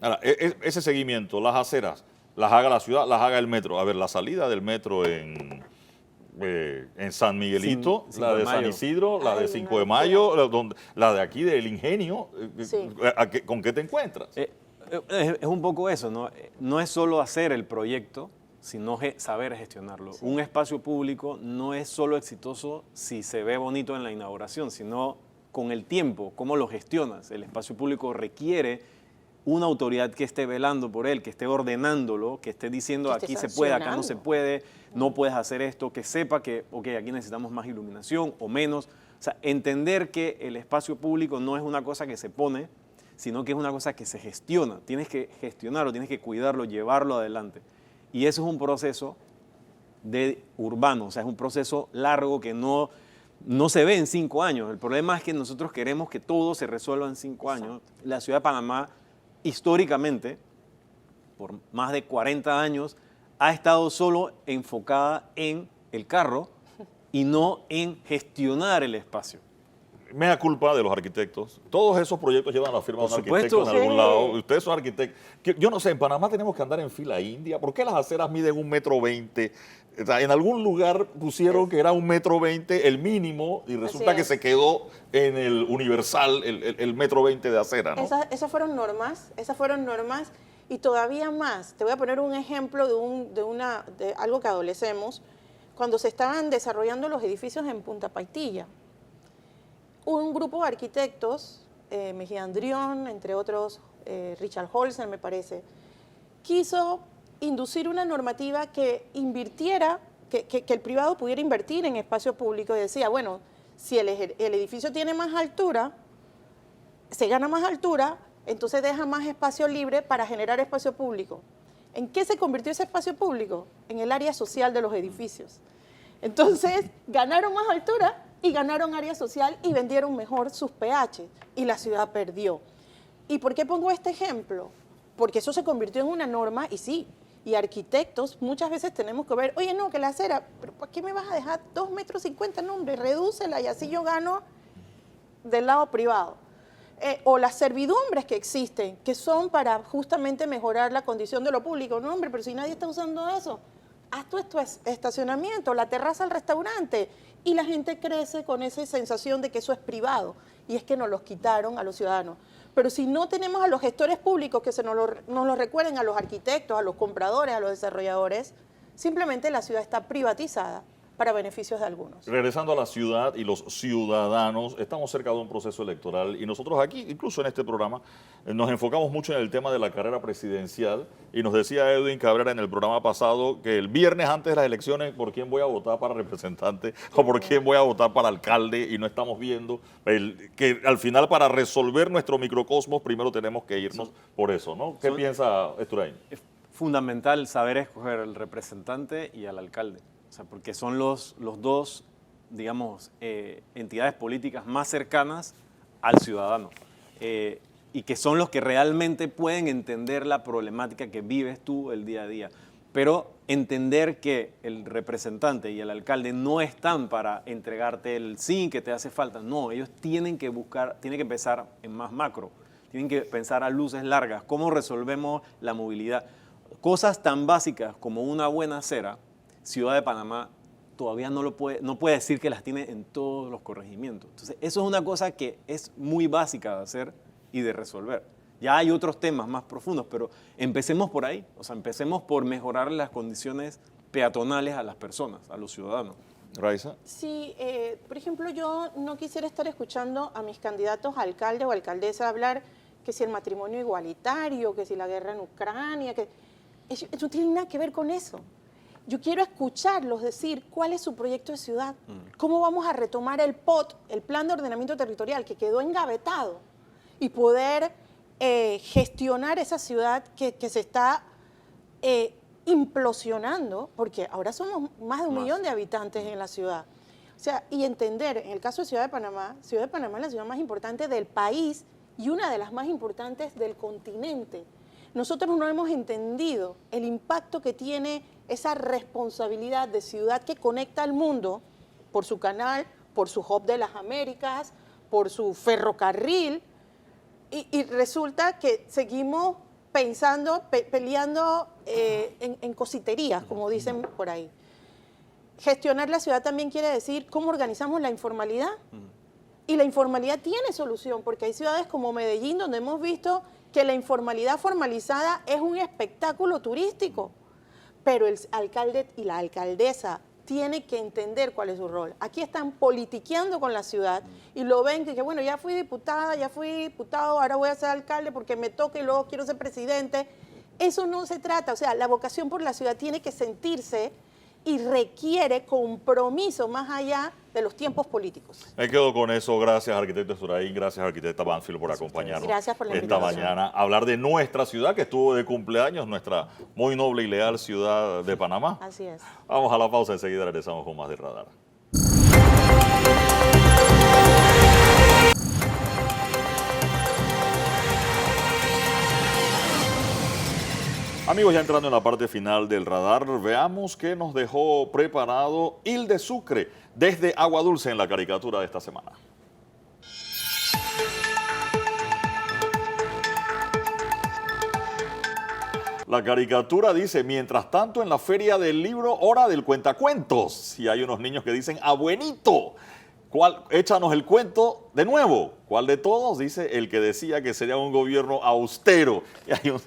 Ahora, ese seguimiento, las aceras, las haga la ciudad, las haga el metro. A ver, la salida del metro en San Miguelito, la de San Isidro, la de 5 de Mayo, la de aquí del Ingenio, ¿con qué te encuentras? Es un poco eso, ¿no? No es solo hacer el proyecto, sino saber gestionarlo. Sí. Un espacio público no es solo exitoso si se ve bonito en la inauguración, sino con el tiempo, cómo lo gestionas. El espacio público requiere una autoridad que esté velando por él, que esté ordenándolo, que esté diciendo aquí se puede, acá no se puede, no puedes hacer esto, que sepa que, ok, aquí necesitamos más iluminación o menos. O sea, entender que el espacio público no es una cosa que se pone, sino que es una cosa que se gestiona. Tienes que gestionarlo, tienes que cuidarlo, llevarlo adelante. Y eso es un proceso urbano, o sea, es un proceso largo que no se ve en 5 años. El problema es que nosotros queremos que todo se resuelva en 5 años. La ciudad de Panamá, históricamente, por más de 40 años, ha estado solo enfocada en el carro y no en gestionar el espacio. mea culpa de los arquitectos. Todos esos proyectos llevan la firma de un Por arquitecto en supuesto. algún Sí. lado. Ustedes son arquitectos. Yo no sé, en Panamá tenemos que andar en fila india. ¿Por qué las aceras miden 1,20 m? O sea, en algún lugar pusieron que era 1,20 m el mínimo y resulta Así que es. se quedó en el universal el 1,20 m de acera, ¿no? Esas fueron normas y todavía más. Te voy a poner un ejemplo de algo que adolecemos. Cuando se estaban desarrollando los edificios en Punta Paitilla, un grupo de arquitectos, Mejía Andrión, entre otros, Richard Holzer, me parece, quiso inducir una normativa que invirtiera, que el privado pudiera invertir en espacio público y decía, bueno, si el edificio tiene más altura, se gana más altura, entonces deja más espacio libre para generar espacio público. ¿En qué se convirtió ese espacio público? En el área social de los edificios. Entonces, ganaron más altura y ganaron área social y vendieron mejor sus PH y la ciudad perdió. ¿Y por qué pongo este ejemplo? Porque eso se convirtió en una norma y sí, y arquitectos muchas veces tenemos que ver, oye, no, que la acera, pero ¿por qué me vas a dejar 2,50 m? No, hombre, redúcela y así yo gano del lado privado. O las servidumbres que existen, que son para justamente mejorar la condición de lo público. No, hombre, pero si nadie está usando eso, haz tu estacionamiento, la terraza al restaurante, y la gente crece con esa sensación de que eso es privado, y es que nos los quitaron a los ciudadanos. Pero si no tenemos a los gestores públicos que nos lo recuerden, a los arquitectos, a los compradores, a los desarrolladores, simplemente la ciudad está privatizada para beneficios de algunos. Regresando a la ciudad y los ciudadanos, estamos cerca de un proceso electoral y nosotros aquí, incluso en este programa, nos enfocamos mucho en el tema de la carrera presidencial y nos decía Edwin Cabrera en el programa pasado que el viernes antes de las elecciones por quién voy a votar para representante o por quién voy a votar para alcalde y no estamos viendo que al final para resolver nuestro microcosmos primero tenemos que irnos por eso, ¿no? ¿Qué piensa Esturain? Es fundamental saber escoger al representante y al alcalde. O sea, porque son los dos, digamos, entidades políticas más cercanas al ciudadano y que son los que realmente pueden entender la problemática que vives tú el día a día. Pero entender que el representante y el alcalde no están para entregarte el sí que te hace falta. No, ellos tienen que pensar en más macro, tienen que pensar a luces largas, cómo resolvemos la movilidad. Cosas tan básicas como una buena acera, Ciudad de Panamá todavía no puede decir que las tiene en todos los corregimientos. Entonces, eso es una cosa que es muy básica de hacer y de resolver. Ya hay otros temas más profundos, pero empecemos por ahí. O sea, empecemos por mejorar las condiciones peatonales a las personas, a los ciudadanos. Raiza. Sí, por ejemplo, yo no quisiera estar escuchando a mis candidatos a alcalde o alcaldesa hablar que si el matrimonio igualitario, que si la guerra en Ucrania, que eso no tiene nada que ver con eso. Yo quiero escucharlos decir cuál es su proyecto de ciudad, cómo vamos a retomar el POT, el Plan de Ordenamiento Territorial, que quedó engavetado, y poder gestionar esa ciudad que se está implosionando, porque ahora somos más de 1 millón de habitantes en la ciudad. O sea, y entender, en el caso de Ciudad de Panamá es la ciudad más importante del país y una de las más importantes del continente. Nosotros no hemos entendido el impacto que tiene esa responsabilidad de ciudad que conecta al mundo por su canal, por su hub de las Américas, por su ferrocarril, y resulta que seguimos pensando, peleando en cositerías, como dicen por ahí. Gestionar la ciudad también quiere decir cómo organizamos la informalidad. Y la informalidad tiene solución, porque hay ciudades como Medellín donde hemos visto que la informalidad formalizada es un espectáculo turístico, pero el alcalde y la alcaldesa tienen que entender cuál es su rol. Aquí están politiqueando con la ciudad y lo ven que bueno, ya fui diputada, ya fui diputado, ahora voy a ser alcalde porque me toca y luego quiero ser presidente. Eso no se trata, o sea, la vocación por la ciudad tiene que sentirse y requiere compromiso más allá de los tiempos políticos. Me quedo con eso. Gracias, arquitecto Esturain. Gracias, arquitecta Banfield, por acompañarnos. Gracias por la esta invitación. mañana a hablar de nuestra ciudad que estuvo de cumpleaños, nuestra muy noble y leal ciudad de Panamá. Así es. Vamos a la pausa, enseguida regresamos con más de Radar. Amigos, ya entrando en la parte final del radar, veamos qué nos dejó preparado Hilde Sucre desde Agua Dulce en la caricatura de esta semana. La caricatura dice, mientras tanto en la feria del libro, hora del cuentacuentos. Y hay unos niños que dicen, abuelito, échanos el cuento de nuevo. ¿Cuál de todos? Dice el que decía que sería un gobierno austero. Y hay un...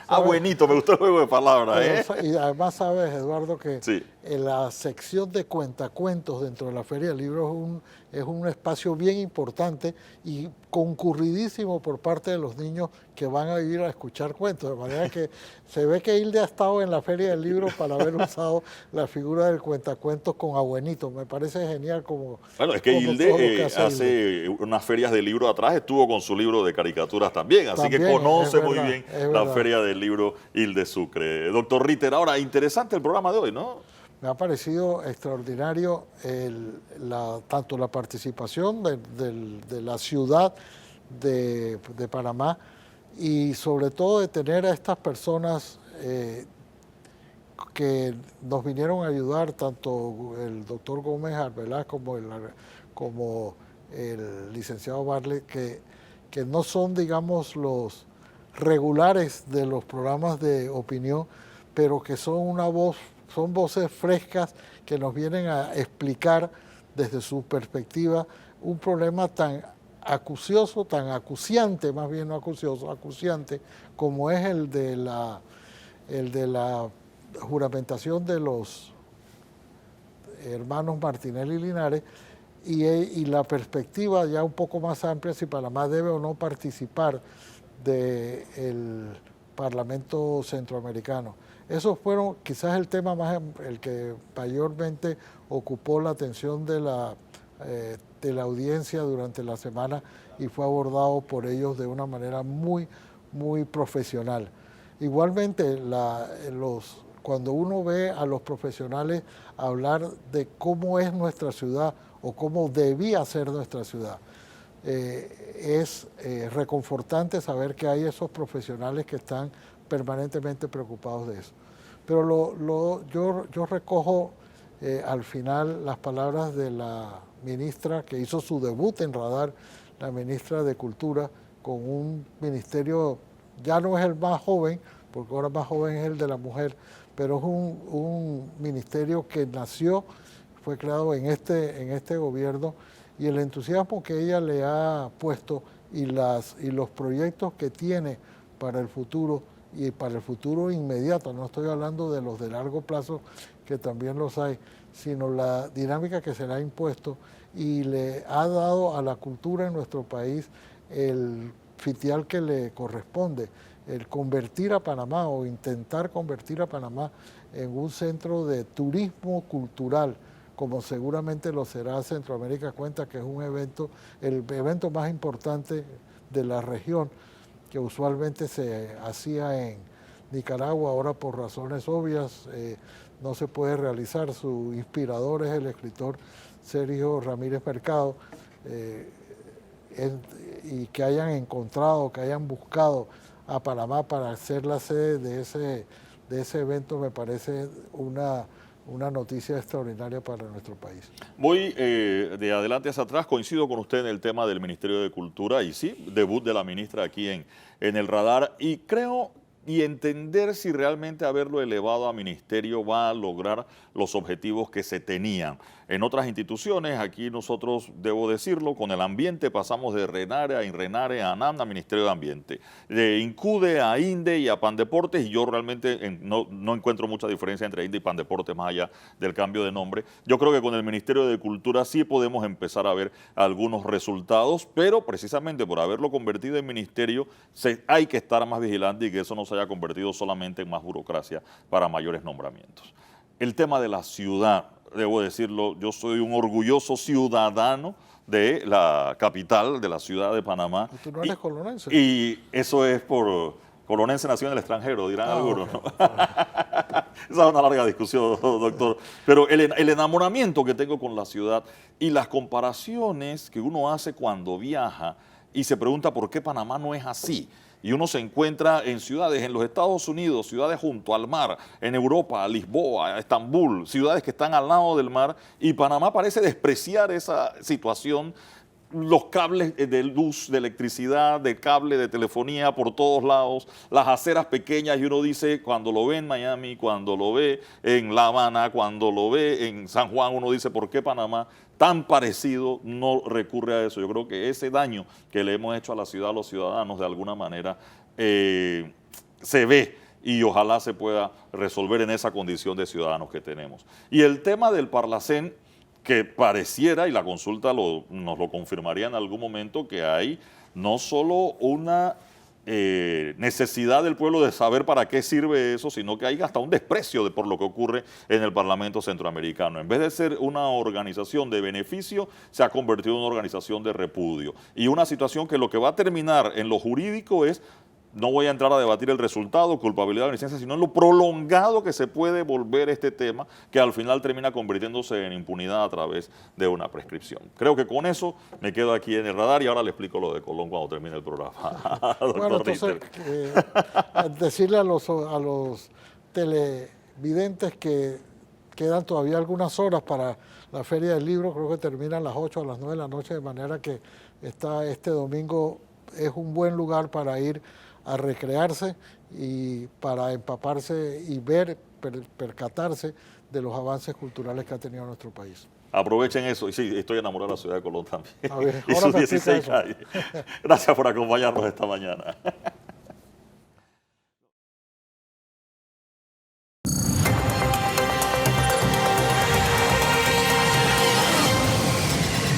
Abuelito, me gustó el juego de palabras. Y además sabes, Eduardo, que Sí. en la sección de cuentacuentos dentro de la Feria del Libro es un espacio bien importante y concurridísimo por parte de los niños que van a ir a escuchar cuentos. De manera que se ve que Hilde ha estado en la Feria del Libro para haber usado la figura del cuentacuentos con abuelito. Me parece genial como... Bueno, es que como todo lo Hilde que hace Hilde. hace unas ferias de libro atrás, estuvo con su libro de caricaturas también, así que También, conoce es muy verdad, bien es la verdad. feria del libro Hilde Sucre. Doctor Ritter, ahora, interesante el programa de hoy, ¿no? Me ha parecido extraordinario tanto la participación de la ciudad de Panamá y sobre todo de tener a estas personas que nos vinieron a ayudar, tanto el doctor Gómez Arbeláez como el licenciado Barley, que no son, digamos, los regulares de los programas de opinión, pero que son son voces frescas que nos vienen a explicar desde su perspectiva un problema tan acucioso, tan acuciante, más bien no acucioso, acuciante, como es el de la juramentación de los hermanos Martinelli y Linares, y la perspectiva ya un poco más amplia si Panamá debe o no participar del Parlamento Centroamericano. Esos fueron quizás el tema el que mayormente ocupó la atención de la audiencia durante la semana y fue abordado por ellos de una manera muy, muy profesional. Igualmente, cuando uno ve a los profesionales hablar de cómo es nuestra ciudad o cómo debía ser nuestra ciudad, es reconfortante saber que hay esos profesionales que están permanentemente preocupados de eso. Pero yo recojo al final las palabras de la ministra que hizo su debut en Radar, la ministra de Cultura, con un ministerio, ya no es el más joven, porque ahora más joven es el de la mujer, pero es un ministerio que nació, fue creado en este gobierno, y el entusiasmo que ella le ha puesto y los proyectos que tiene para el futuro, y para el futuro inmediato, no estoy hablando de los de largo plazo, que también los hay, sino la dinámica que se le ha impuesto y le ha dado a la cultura en nuestro país el sitial que le corresponde, el convertir a Panamá o intentar convertir a Panamá en un centro de turismo cultural, como seguramente lo será Centroamérica Cuenta, que es el evento más importante de la región, que usualmente se hacía en Nicaragua, ahora por razones obvias no se puede realizar. Su inspirador es el escritor Sergio Ramírez Mercado, y que hayan encontrado, que hayan buscado a Panamá para ser la sede de ese evento, me parece una noticia extraordinaria para nuestro país. Voy de adelante hacia atrás, coincido con usted en el tema del Ministerio de Cultura y sí, debut de la ministra aquí en el Radar, y creo y entender si realmente haberlo elevado a ministerio va a lograr los objetivos que se tenían. En otras instituciones, aquí nosotros, debo decirlo, con el ambiente pasamos de RENARE a INRENARE a ANAM a Ministerio de Ambiente, de INCUDE a INDE y a PANDEPORTES, y yo realmente no encuentro mucha diferencia entre INDE y PANDEPORTES más allá del cambio de nombre. Yo creo que con el Ministerio de Cultura sí podemos empezar a ver algunos resultados, pero precisamente por haberlo convertido en ministerio hay que estar más vigilante y que eso no se haya convertido solamente en más burocracia para mayores nombramientos. El tema de la ciudad, debo decirlo, yo soy un orgulloso ciudadano de la capital, de la ciudad de Panamá. ¿Tú no eres colonense? Y eso es por colonense nació en el extranjero, dirán algunos, okay. ¿no? Esa es una larga discusión, doctor. Pero el enamoramiento que tengo con la ciudad y las comparaciones que uno hace cuando viaja y se pregunta por qué Panamá no es así. Y uno se encuentra en ciudades en los Estados Unidos, ciudades junto al mar, en Europa, Lisboa, Estambul, ciudades que están al lado del mar, y Panamá parece despreciar esa situación los cables de luz, de electricidad, de cable, de telefonía por todos lados, las aceras pequeñas, y uno dice, cuando lo ve en Miami, cuando lo ve en La Habana, cuando lo ve en San Juan, uno dice, ¿por qué Panamá tan parecido no recurre a eso? Yo creo que ese daño que le hemos hecho a la ciudad, a los ciudadanos, de alguna manera, se ve, y ojalá se pueda resolver en esa condición de ciudadanos que tenemos. Y el tema del Parlacén, que pareciera, y la consulta nos lo confirmaría en algún momento, que hay no solo una necesidad del pueblo de saber para qué sirve eso, sino que hay hasta un desprecio por lo que ocurre en el Parlamento Centroamericano. En vez de ser una organización de beneficio, se ha convertido en una organización de repudio. Y una situación que lo que va a terminar en lo jurídico es, no voy a entrar a debatir el resultado, culpabilidad o inocencia, sino en lo prolongado que se puede volver este tema, que al final termina convirtiéndose en impunidad a través de una prescripción. Creo que con eso me quedo aquí en el radar y ahora le explico lo de Colón cuando termine el programa. Bueno, entonces, decirle a los televidentes que quedan todavía algunas horas para la Feria del Libro, creo que termina a las 8 o a las 9 de la noche, de manera que este domingo es un buen lugar para ir a recrearse y para empaparse y percatarse de los avances culturales que ha tenido nuestro país. Aprovechen eso. Y sí, estoy enamorado de la ciudad de Colón también. A ver, Y ahora sus me explica 16 calles. Gracias por acompañarnos esta mañana.